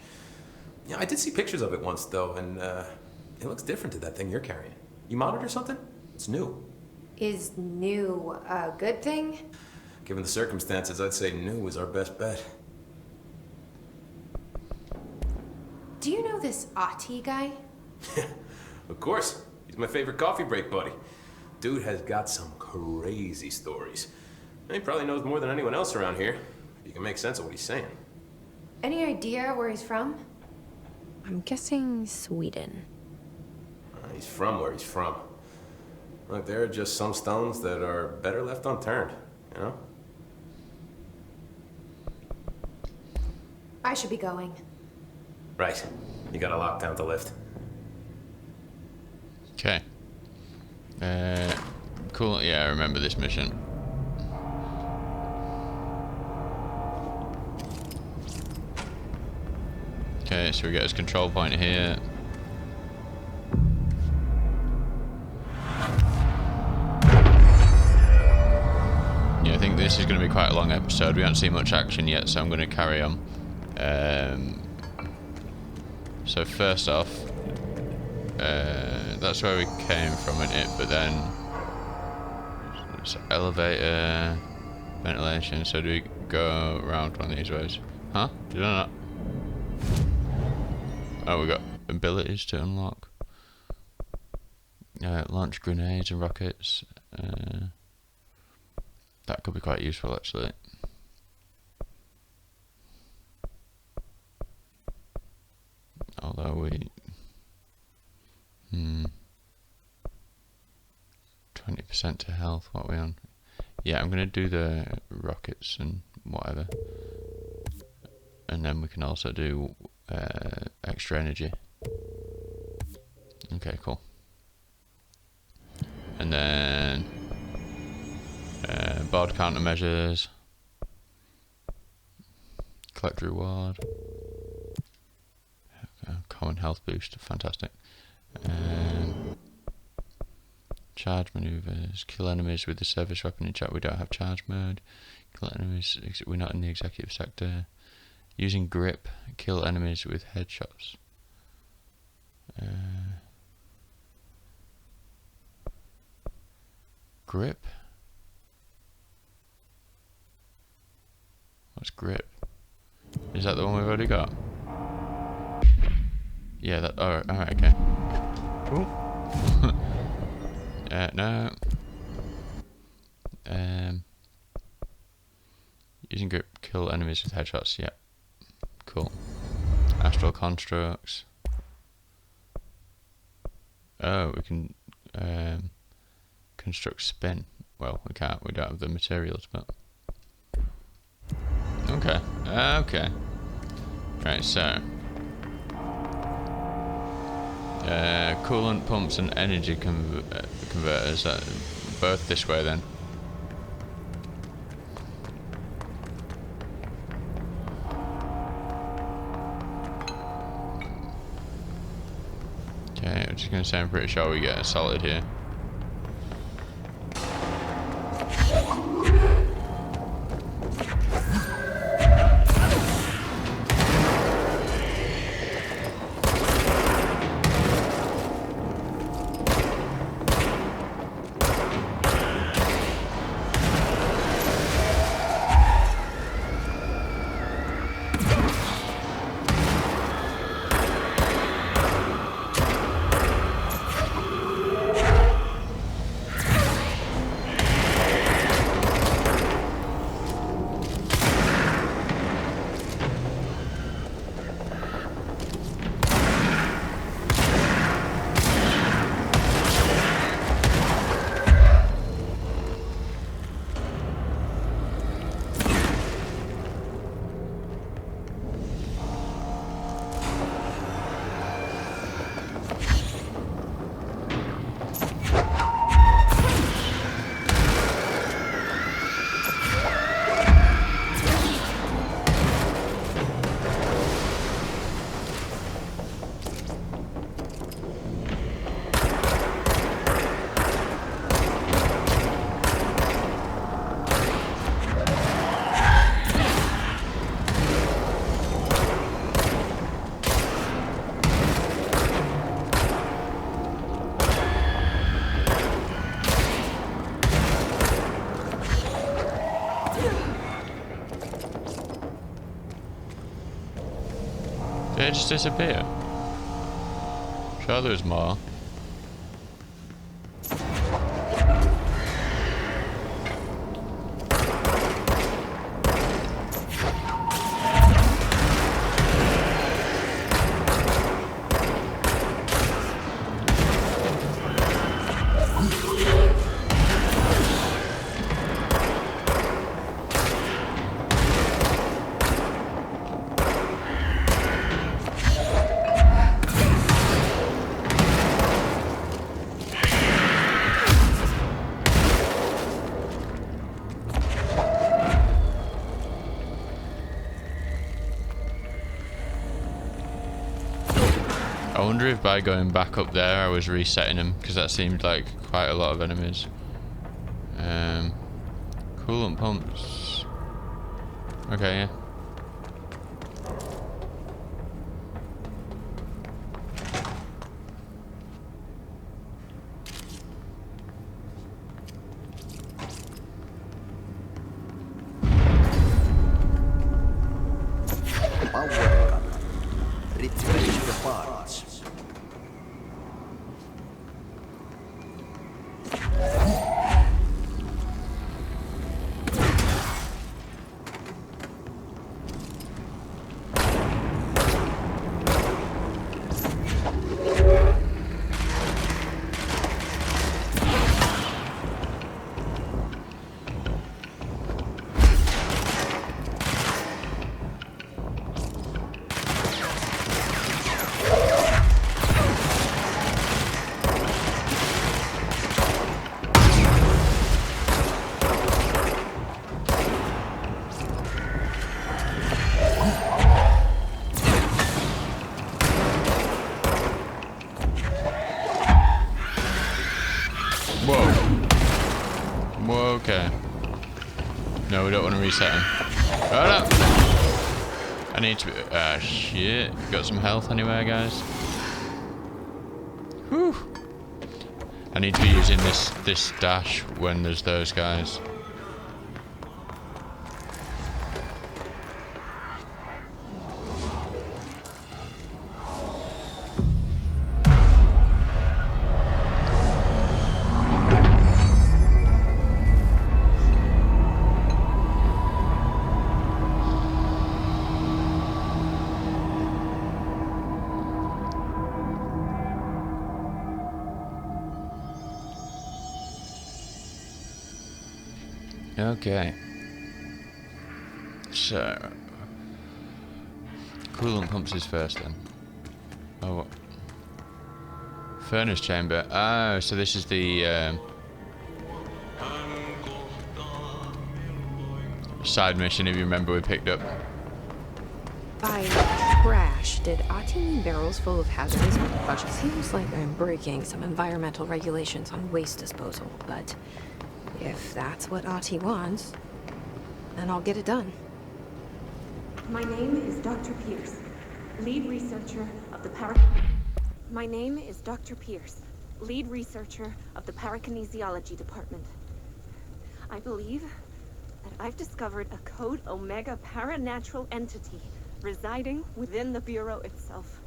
Yeah, I did see pictures of it once, though, and it looks different to that thing you're carrying. You modded or something? It's new. Is new a good thing? Given the circumstances, I'd say new is our best bet. Do you know this Ati guy? Of course. He's my favorite coffee break buddy. Dude has got some crazy stories. And he probably knows more than anyone else around here. If you can make sense of what he's saying. Any idea where he's from? I'm guessing Sweden. He's from where he's from. Look, there are just some stones that are better left unturned, you know? I should be going. Right. You gotta lock down the lift. Okay. Cool. Yeah, I remember this mission. Okay, so we get his control point here. Yeah, I think this is going to be quite a long episode. We haven't seen much action yet, so I'm going to carry on. So first off, that's where we came from in it, but then it's elevator, ventilation. So do we go around one of these ways? Huh? Did I not? Oh, we got abilities to unlock. Launch grenades and rockets. That could be quite useful, actually. Although we... 20% to health, what are we on? Yeah, I'm going to do the rockets and whatever. And then we can also do extra energy. Okay, cool. And then board countermeasures, collect reward, common health boost, fantastic. Charge maneuvers, kill enemies with the service weapon in chat. We don't have charge mode. Kill enemies, we're not in the executive sector. Using grip, kill enemies with headshots. Grip? What's grip? Is that the one we've already got? Yeah, that. Alright, okay. Cool. No. Using grip, kill enemies with headshots. Yeah. Cool. Astral constructs. Oh, we can construct spin. Well, we can't. We don't have the materials, but okay. Okay. Right. So, coolant pumps and energy converters. Both this way then. Okay, I'm just going to say I'm pretty sure we get assaulted here. Did it just disappear? Sure there was more. wonder if by going back up there I was resetting them, because that seemed like quite a lot of enemies. Coolant pumps. Okay, yeah. Whoa, okay. No, we don't want to reset him. Oh no! I need to be... Ah, shit. Got some health anywhere, guys? Whew. I need to be using this dash when there's those guys. Okay. So, coolant pumps is first then. Oh, what? Furnace chamber. Oh, so this is the side mission, if you remember, we picked up. By trash, did Ati mean barrels full of hazardous budget? Seems like I'm breaking some environmental regulations on waste disposal, but if that's what Ati wants, then I'll get it done. My name is Dr. Pierce, lead researcher of the My name is Dr. Pierce, lead researcher of the Parakinesiology Department. I believe that I've discovered a Code Omega paranatural entity residing within the Bureau itself,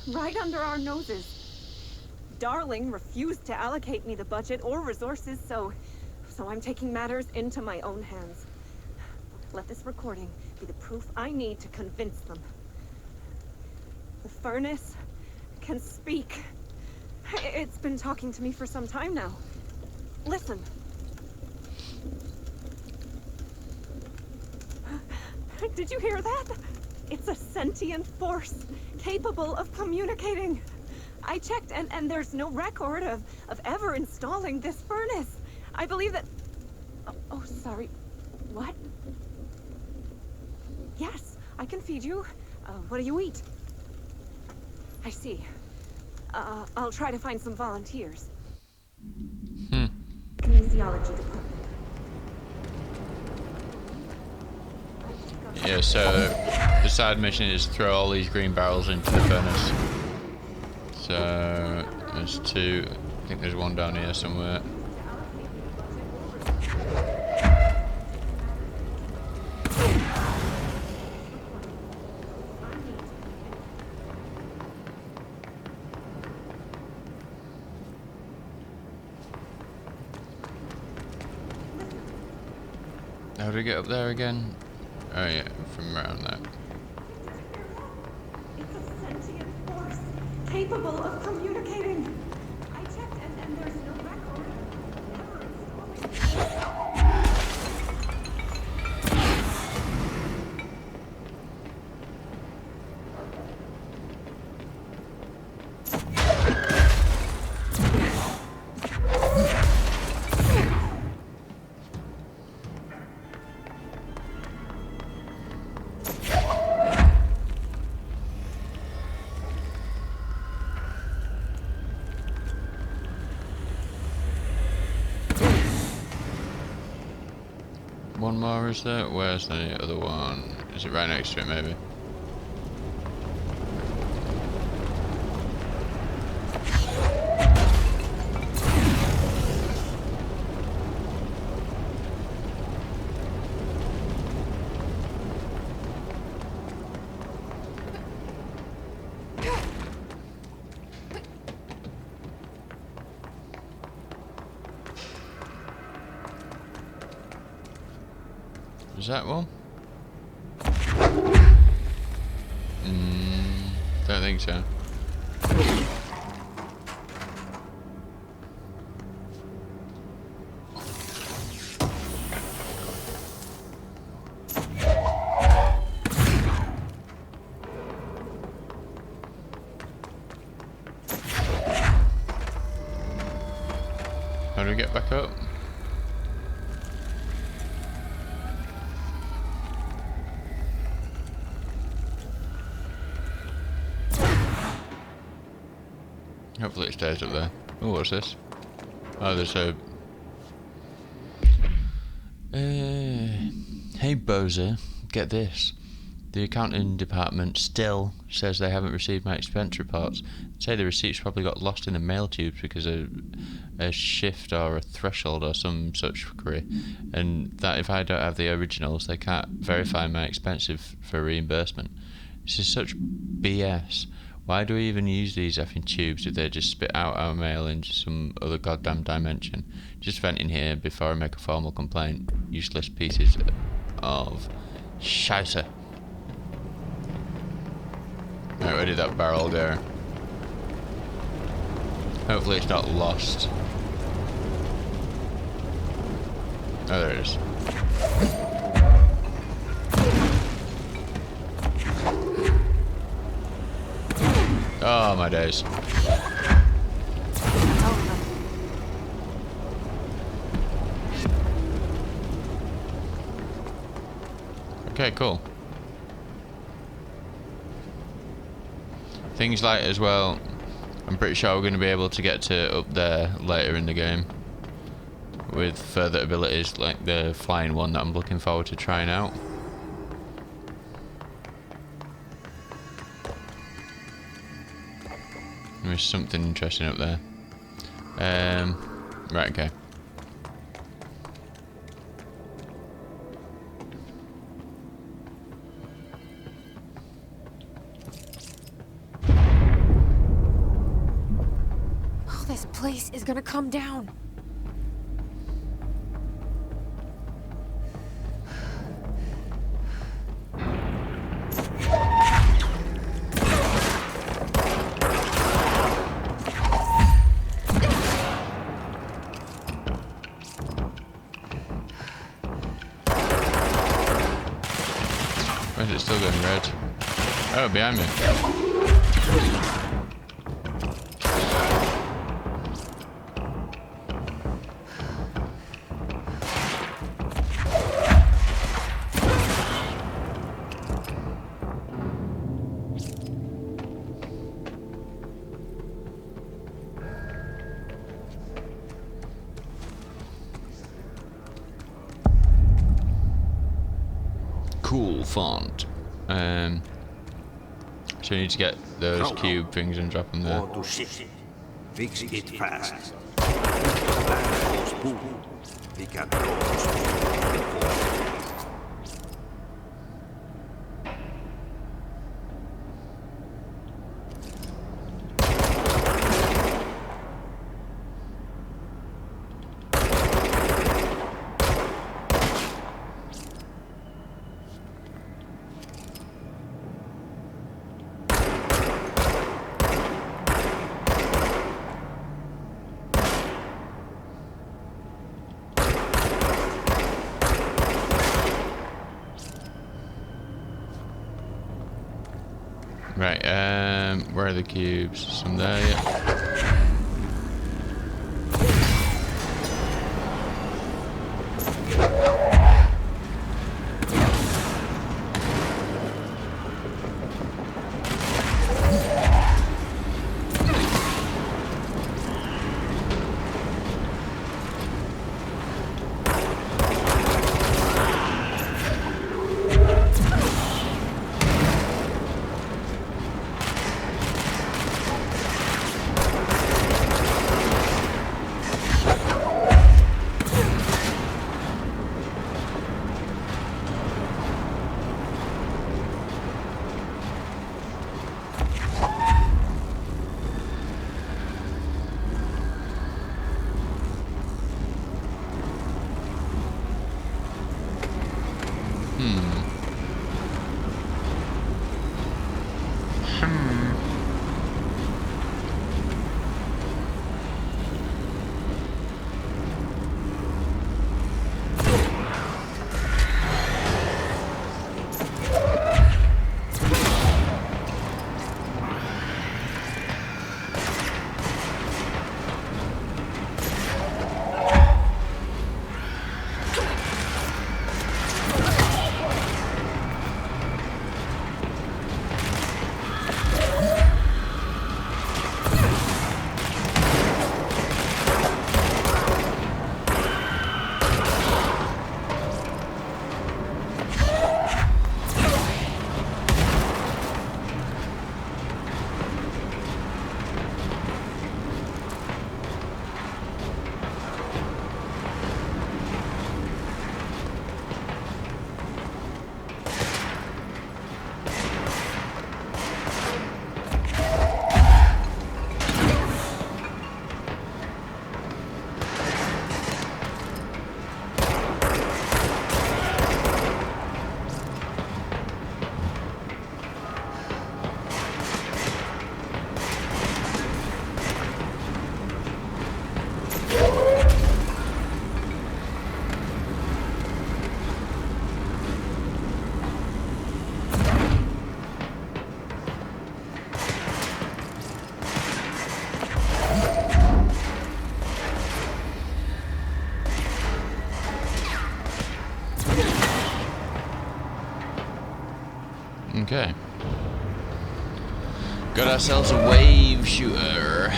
right under our noses. Darling refused to allocate me the budget or resources, so I'm taking matters into my own hands. Let this recording be the proof I need to convince them. The furnace can speak. It's been talking to me for some time now. Listen. Did you hear that? It's a sentient force capable of communicating. I checked and there's no record of ever installing this furnace. I believe that... Oh, sorry. What? Yes, I can feed you. What do you eat? I see. I'll try to find some volunteers. Kinesiology department. Yeah, so the side mission is throw all these green barrels into the furnace. So there's two. I think there's one down here somewhere. How do we get up there again? Oh yeah, from around there. It's a sentient force capable of communicating. I checked and there's no record of ever installing. One more, is there? Where's the other one? Is it right next to it, maybe? Is that one? Don't think so. How do we get back up? Hopefully it stays up there. Oh, what's this? Oh, there's a... Hey Bozer, get this. The accounting department still says they haven't received my expense reports. They say the receipts probably got lost in the mail tubes because of a shift or a threshold or some such fuckery. And that if I don't have the originals, they can't verify my expenses for reimbursement. This is such BS. Why do we even use these effing tubes if they just spit out our mail into some other goddamn dimension? Just venting here before I make a formal complaint. Useless pieces of scheisse. Right, where did that barrel go? Hopefully it's not lost. Oh, there it is. Oh my days. Okay, cool. Things like as well, I'm pretty sure we're going to be able to get to up there later in the game with further abilities like the flying one that I'm looking forward to trying out. There's something interesting up there. Right, okay. Oh, this place is gonna come down. Why is it still going red? Oh, behind me. Cool font. So we need to get those cube things and drop them there. To city. Fix it fast. We can Right, where are the cubes? Some there, yeah. Okay. Got ourselves a wave shooter.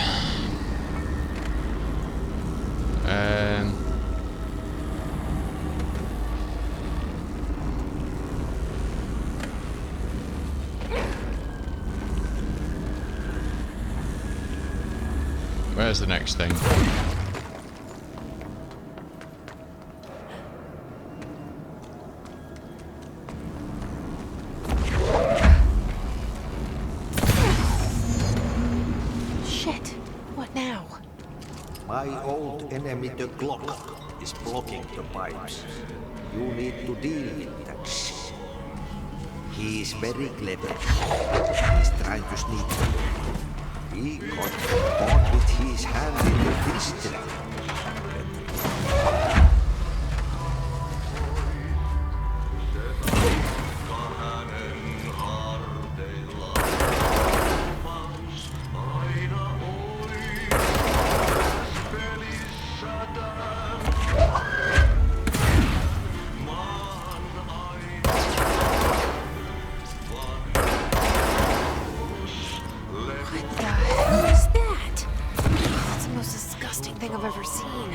Where's the next thing? Shit. What now? My old enemy, the clock, is blocking the pipes. You need to deal with that shit. He is very clever. He's trying to sneak in. He got caught with his hand in the district. Thing I've ever seen.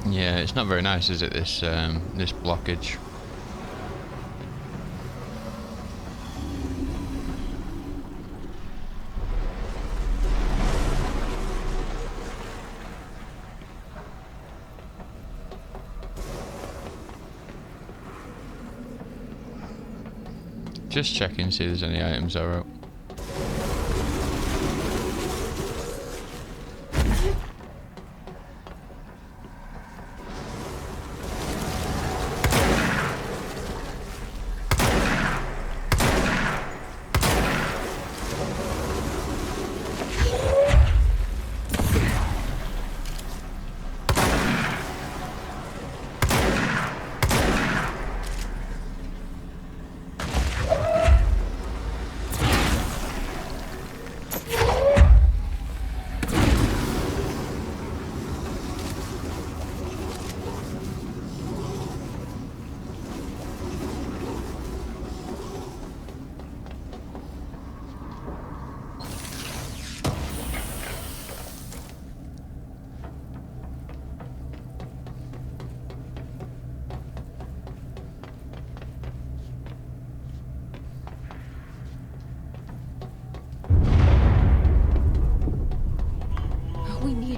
Yeah, it's not very nice, is it, this this blockage? Just checking, see if there's any items I wrote.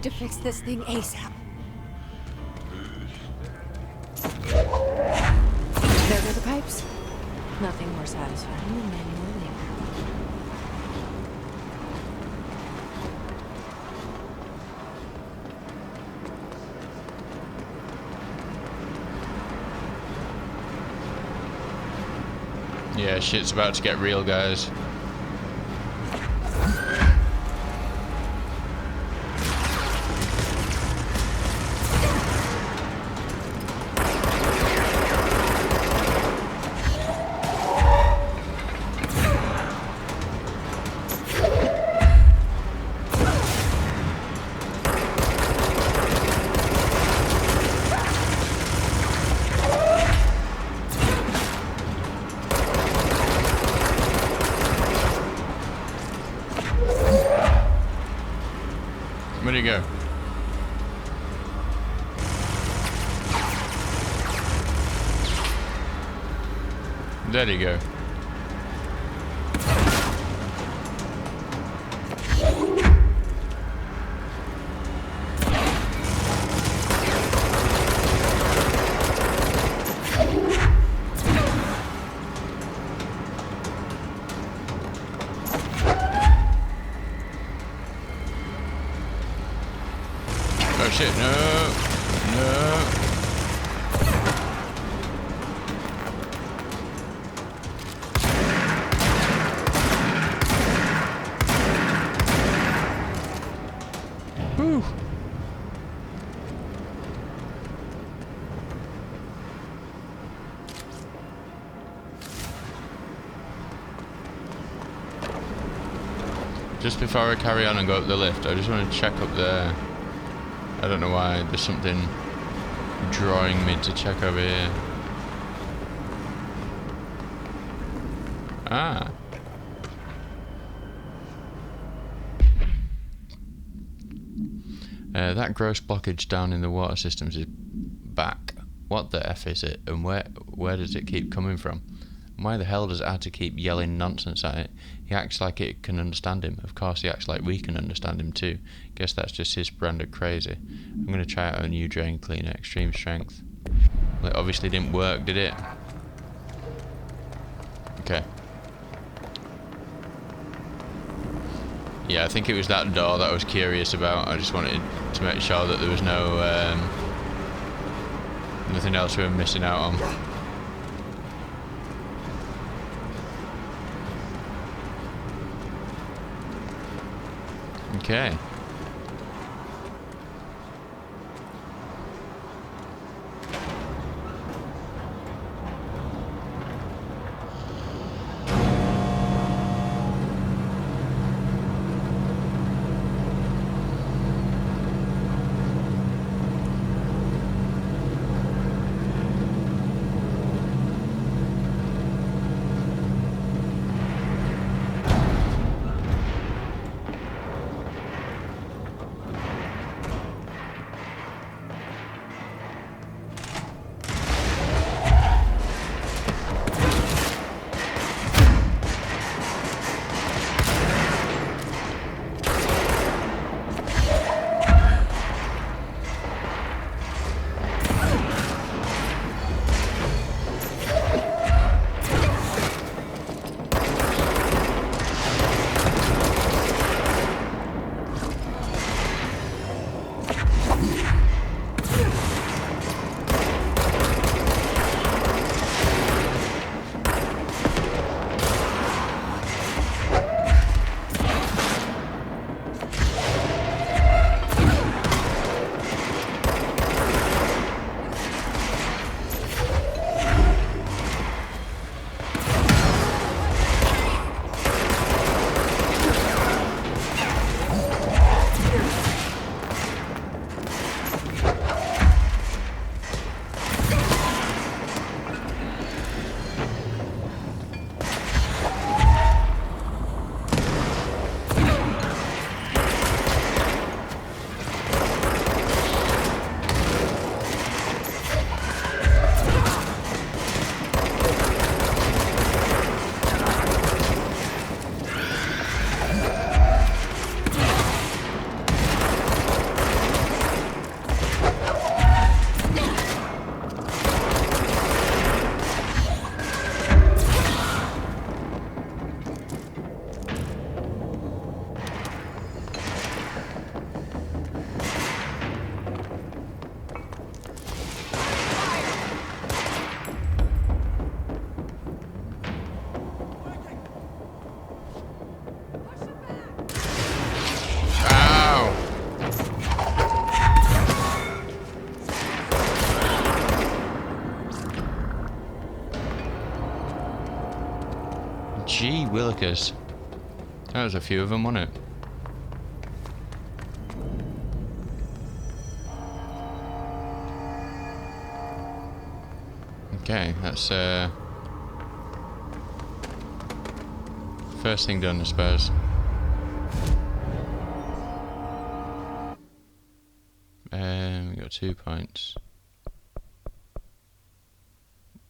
need to fix this thing ASAP. There go the pipes. Nothing more satisfying than manual labor. Yeah, shit's about to get real, guys. Where'd he go? There you go. Oh shit, no, no. Whew. Just before I carry on and go up the lift, I just want to check up there. I don't know why, there's something drawing me to check over here. Ah. That gross blockage down in the water systems is back. What the F is it, and where does it keep coming from? Why the hell does Ada keep yelling nonsense at it? He acts like it can understand him. Of course he acts like we can understand him too. Guess that's just his brand of crazy. I'm gonna try out a new drain cleaner, extreme strength. Well, it obviously didn't work, did it? Okay. Yeah, I think it was that door that I was curious about. I just wanted to make sure that there was no nothing else we were missing out on. Okay. because that was a few of them, wasn't it? Okay, that's first thing done, I suppose. We got 2 points.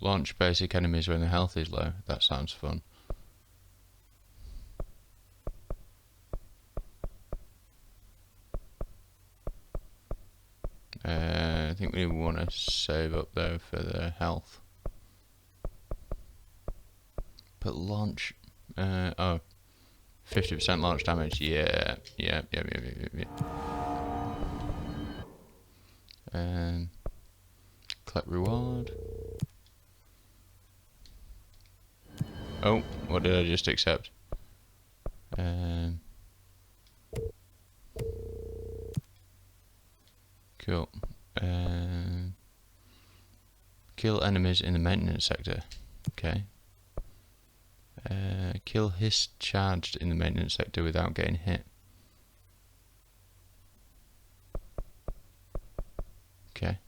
Launch basic enemies when the health is low. That sounds fun. I think we want to save up though for the health. But launch, 50% launch damage. Yeah. Collect reward. Oh, what did I just accept? Cool. Kill enemies in the maintenance sector. Okay. Kill hiss charged in the maintenance sector without getting hit. Okay.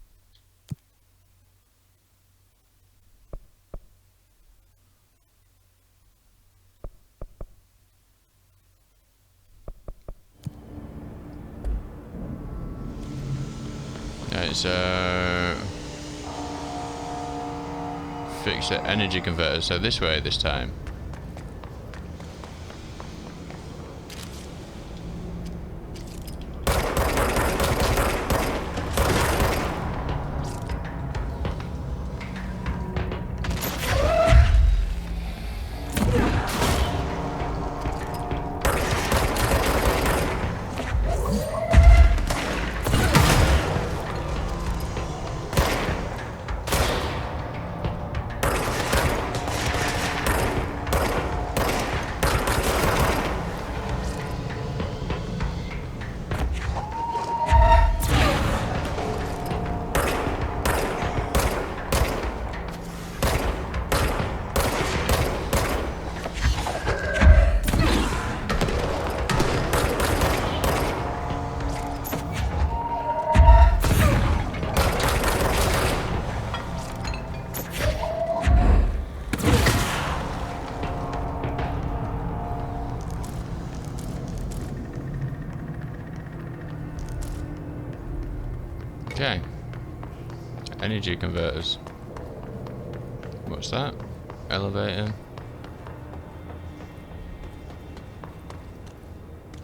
It's fix the energy converter, so this way this time. Okay. Energy converters. What's that? Elevator.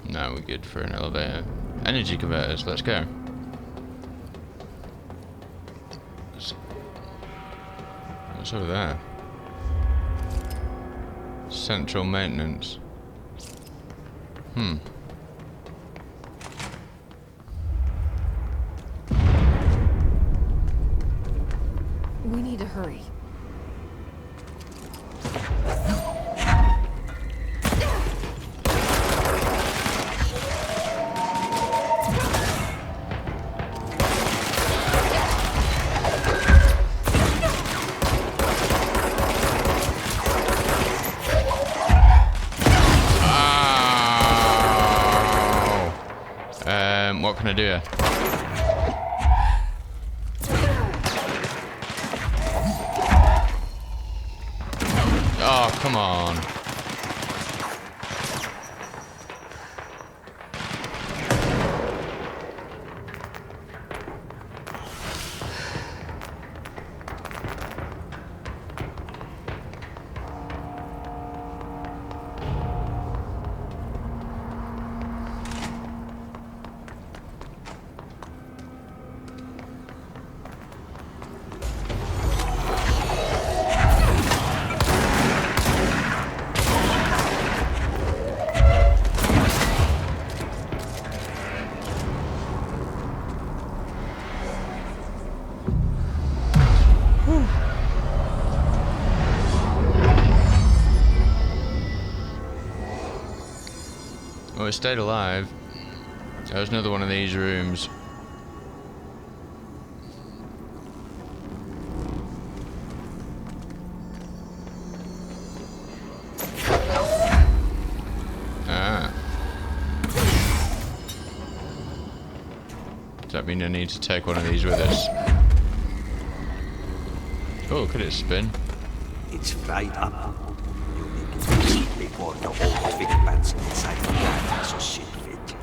No, we're good for an elevator. Energy converters, let's go. What's over there? Central maintenance. We need to hurry. What can I do here? Oh, come on. Well, we stayed alive. There's another one of these rooms. Does that mean I need to take one of these with us? Oh, could it spin? It's fried up. You make it easy before the old thick pants inside the bag has a shit fit.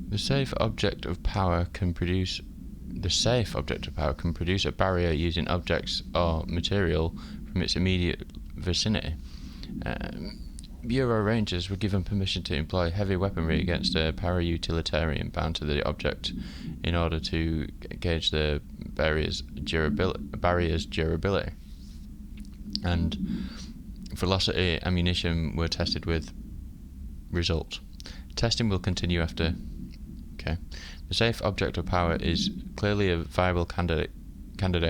The safe object of power can produce a barrier using objects or material from its immediate vicinity. Bureau Rangers were given permission to employ heavy weaponry against a para-utilitarian bound to the object in order to gauge the barrier's durability. And velocity ammunition were tested with results. Testing will continue after. Okay. The safe object of power is clearly a viable candidate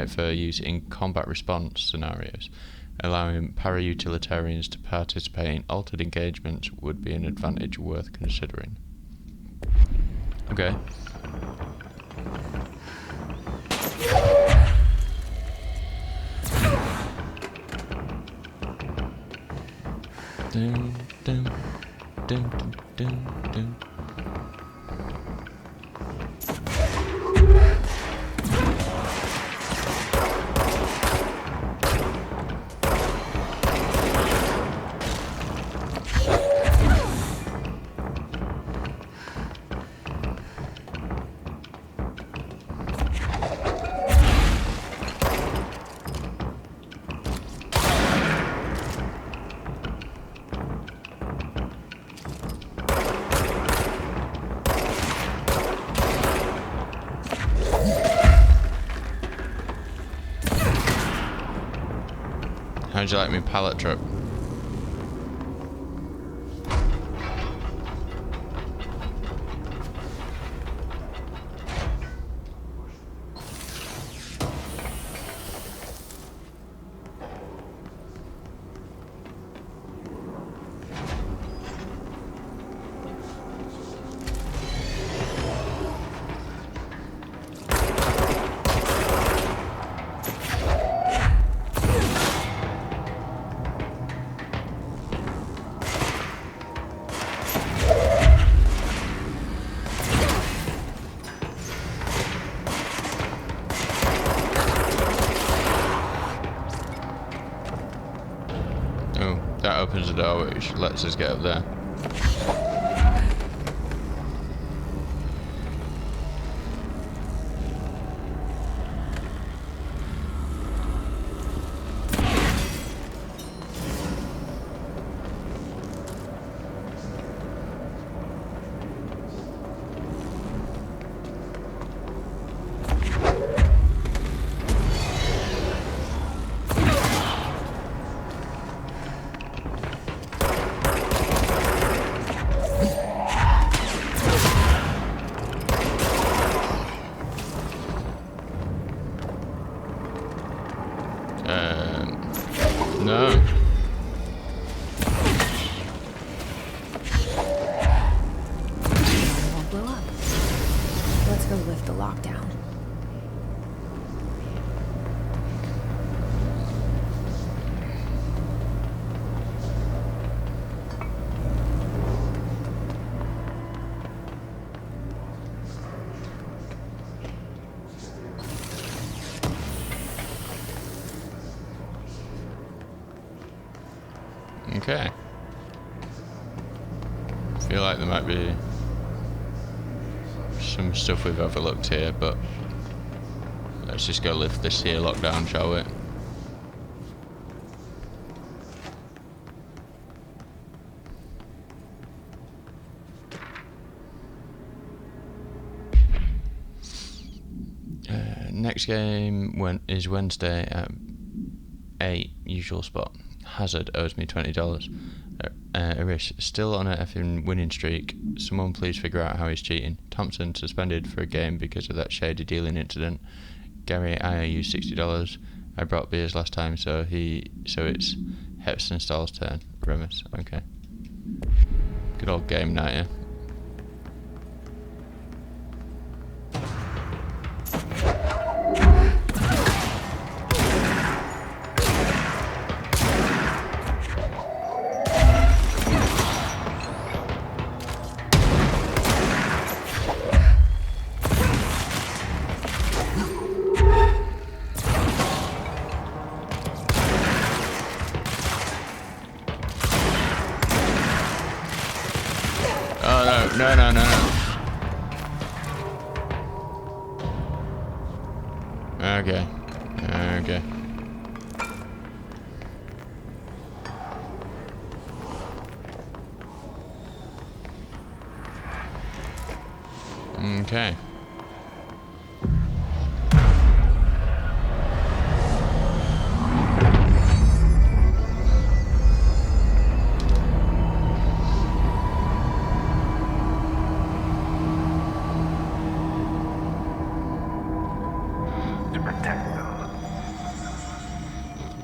for use in combat response scenarios. Allowing para-utilitarians to participate in altered engagements would be an advantage worth considering. Okay. Dun, dun, dun, dun, dun, dun. How'd you like me pallet trip? That opens the door, which lets us get up there. No. It won't blow up. Let's go lift the lockdown. Okay. I feel like there might be some stuff we've overlooked here, but let's just go lift this here lockdown, shall we? Next game is Wednesday at 8, usual spot. Hazard owes me $20. Irish, still on an effing winning streak. Someone please figure out how he's cheating. Thompson suspended for a game because of that shady dealing incident. Gary, I owe you $60. I brought beers last time, so it's Hepson Stahl's turn. Remus, okay. Good old game night, yeah. No. Okay. Okay.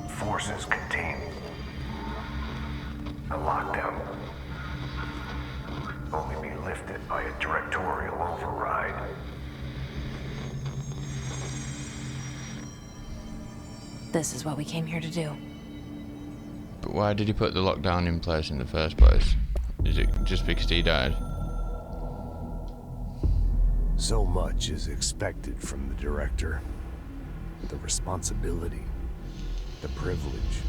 Forces contained. A lockdown only be lifted by a directorial override. This is what we came here to do. But why did he put the lockdown in place in the first place? Is it just because he died? So much is expected from the director. The responsibility, the privilege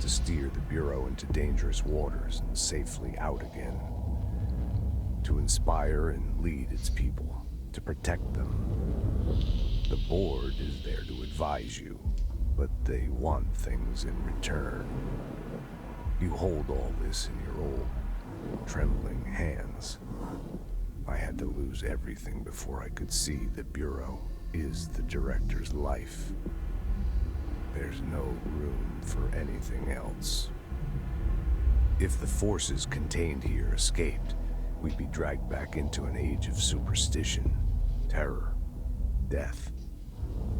to steer the Bureau into dangerous waters and safely out again. To inspire and lead its people, to protect them. The board is there to advise you, but they want things in return. You hold all this in your old, trembling hands. I had to lose everything before I could see the Bureau is the director's life. There's no room for anything else. If the forces contained here escaped, we'd be dragged back into an age of superstition, terror, death.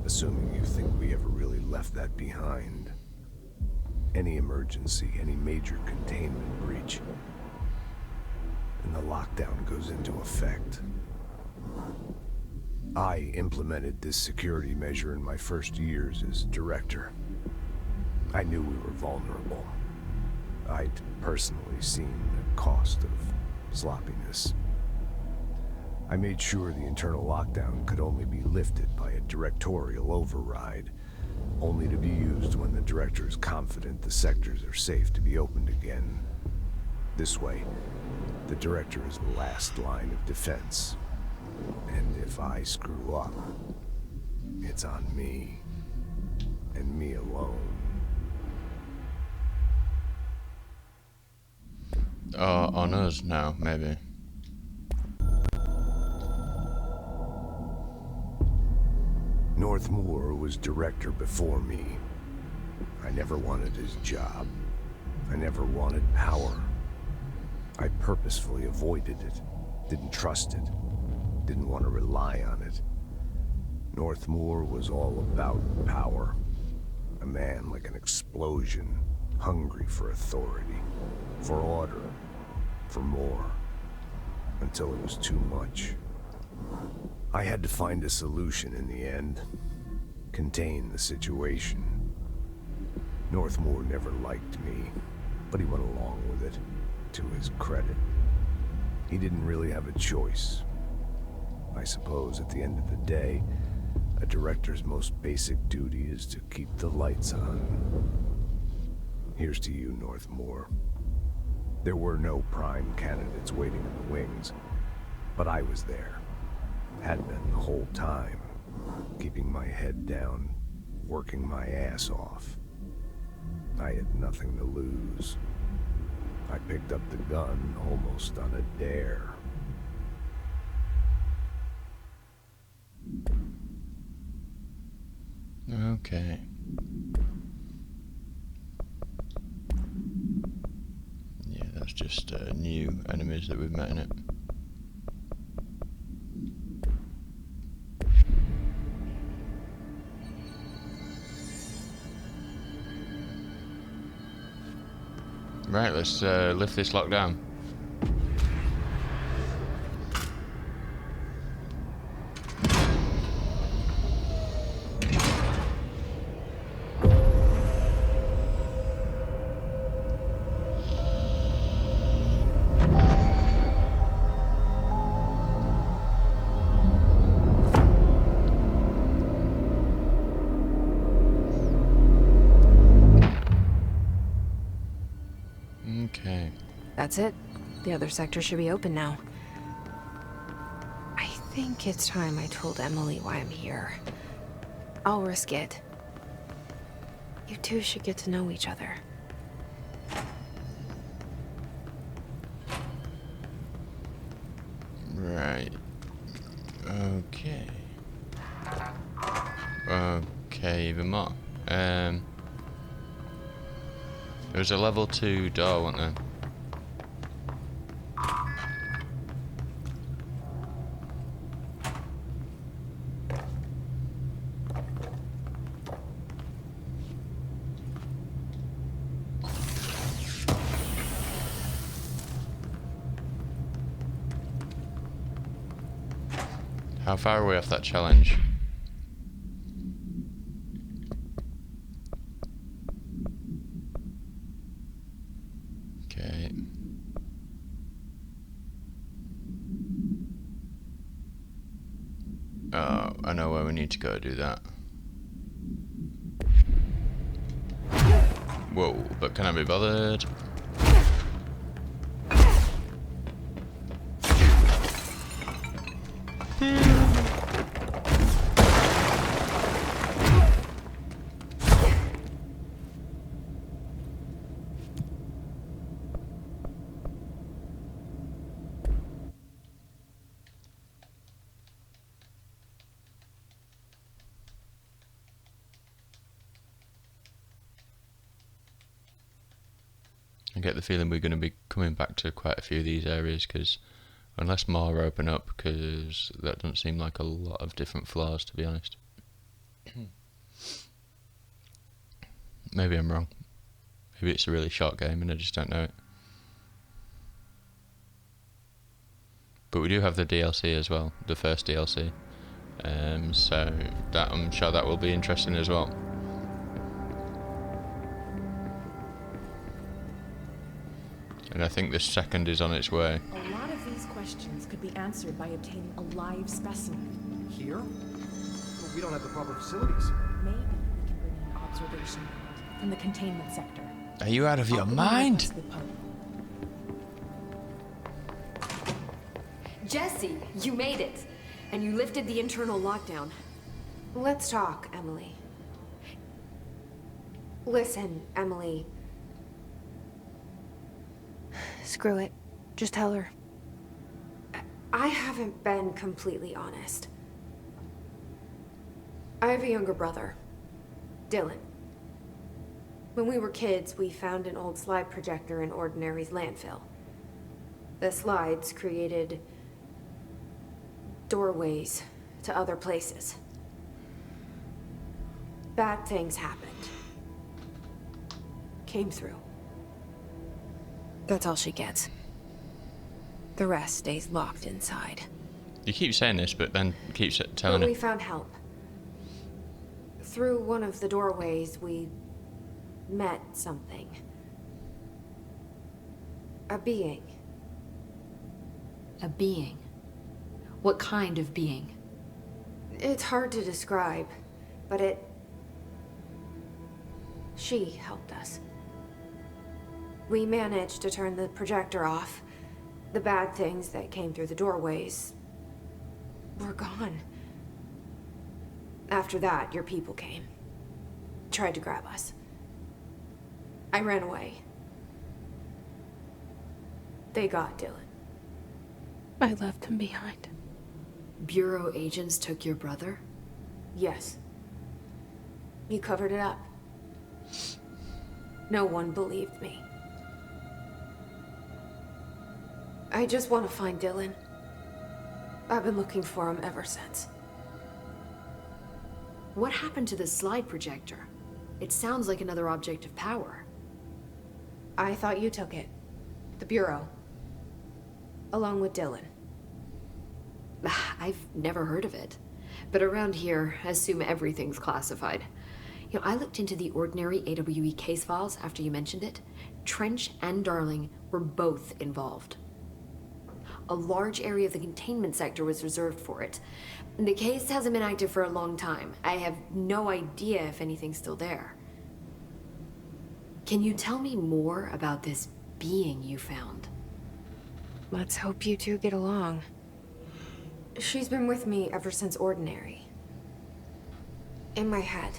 Assuming you think we ever really left that behind. Any emergency, any major containment breach, and the lockdown goes into effect. I implemented this security measure in my first years as director. I knew we were vulnerable. I'd personally seen the cost of sloppiness. I made sure the internal lockdown could only be lifted by a directorial override, only to be used when the director is confident the sectors are safe to be opened again. This way, the director is the last line of defense. And if I screw up, it's on me, and me alone. On us now, maybe. Northmoor was director before me. I never wanted his job. I never wanted power. I purposefully avoided it, didn't trust it, didn't want to rely on it. Northmoor was all about power. A man like an explosion, hungry for authority, for order, for more, until it was too much. I had to find a solution in the end, contain the situation. Northmoor never liked me, but he went along with it, to his credit. He didn't really have a choice. I suppose at the end of the day, a director's most basic duty is to keep the lights on. Here's to you, Northmoor. There were no prime candidates waiting in the wings, but I was there. Had been the whole time, keeping my head down, working my ass off. I had nothing to lose. I picked up the gun almost on a dare. Okay. Yeah, that's just new enemies that we've met in it. Right, let's lift this lockdown. Okay. That's it. The other sector should be open now. I think it's time I told Emily why I'm here. I'll risk it. You two should get to know each other. Right. Okay. Okay, even more. There was a level 2 door, wasn't there? How far are we off that challenge? Okay. Oh, I know where we need to go do that. Whoa, but can I be bothered? I get the feeling we're going to be coming back to quite a few of these areas, because unless more open up, because that doesn't seem like a lot of different floors, to be honest. Maybe I'm wrong. Maybe it's a really short game and I just don't know it. But we do have the DLC as well, the first DLC. So that I'm sure that will be interesting as well. And I think the second is on its way. A lot of these questions could be answered by obtaining a live specimen. Here? But we don't have the proper facilities. Maybe we can bring in an observation pod from the containment sector. Are you out of your mind? Jesse, you made it. And you lifted the internal lockdown. Let's talk, Emily. Listen, Emily. Screw it. Just tell her. I haven't been completely honest. I have a younger brother, Dylan. When we were kids, we found an old slide projector in Ordinary's landfill. The slides created doorways to other places. Bad things happened. Came through. That's all she gets. The rest stays locked inside. You keep saying this, but then keep telling But it. we found help. Through one of the doorways, we met something. A being. A being? What kind of being? It's hard to describe, but she helped us. We managed to turn the projector off. The bad things that came through the doorways were gone. After that, your people came. Tried to grab us. I ran away. They got Dylan. I left him behind. Bureau agents took your brother? Yes. You covered it up. No one believed me. I just want to find Dylan. I've been looking for him ever since. What happened to the slide projector? It sounds like another object of power. I thought you took it. The Bureau. Along with Dylan. I've never heard of it. But around here, I assume everything's classified. You know, I looked into the ordinary AWE case files after you mentioned it. Trench and Darling were both involved. A large area of the containment sector was reserved for it. The case hasn't been active for a long time. I have no idea if anything's still there. Can you tell me more about this being you found? Let's hope you two get along. She's been with me ever since Ordinary. In my head.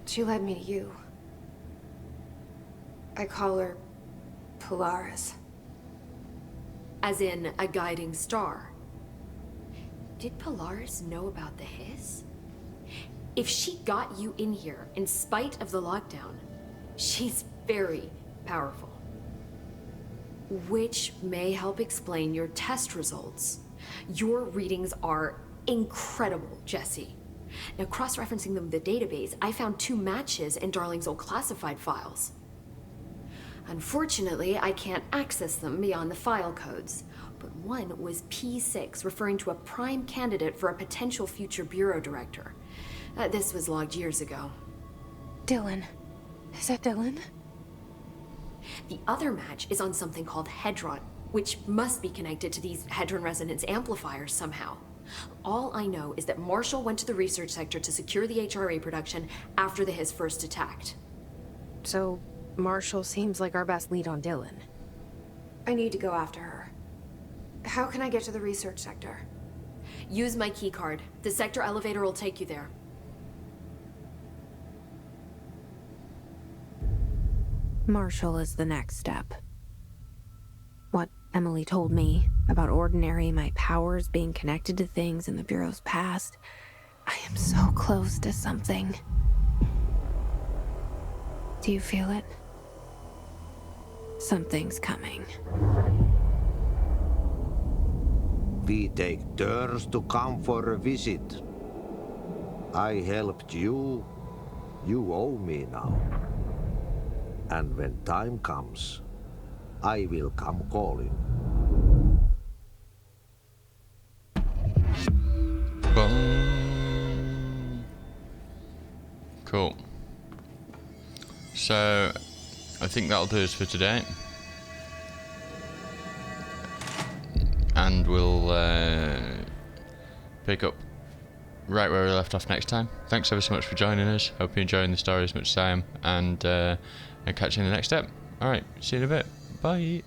She led me to you. I call her Polaris. As in a guiding star. Did Polaris know about the hiss? If she got you in here in spite of the lockdown, she's very powerful. Which may help explain your test results. Your readings are incredible, Jesse. Now, cross-referencing them with the database, I found 2 matches in Darling's old classified files. Unfortunately, I can't access them beyond the file codes, but one was P6, referring to a prime candidate for a potential future bureau director. This was logged years ago. Dylan. Is that Dylan? The other match is on something called Hedron, which must be connected to these Hedron resonance amplifiers somehow. All I know is that Marshall went to the research sector to secure the HRA production after the hiss first attacked. So, Marshall seems like our best lead on Dylan. I need to go after her. How can I get to the research sector? Use my keycard. The sector elevator will take you there. Marshall is the next step. What Emily told me about Ordinary, my powers being connected to things in the Bureau's past, I am so close to something. Do you feel it? Something's coming. We take turns to come for a visit. I helped you. You owe me now. And when time comes, I will come calling. Boom. Cool. So, I think that'll do us for today. And we'll pick up right where we left off next time. Thanks ever so much for joining us. Hope you're enjoying the story as much as I am. And I'll catch you in the next step. Alright, see you in a bit. Bye.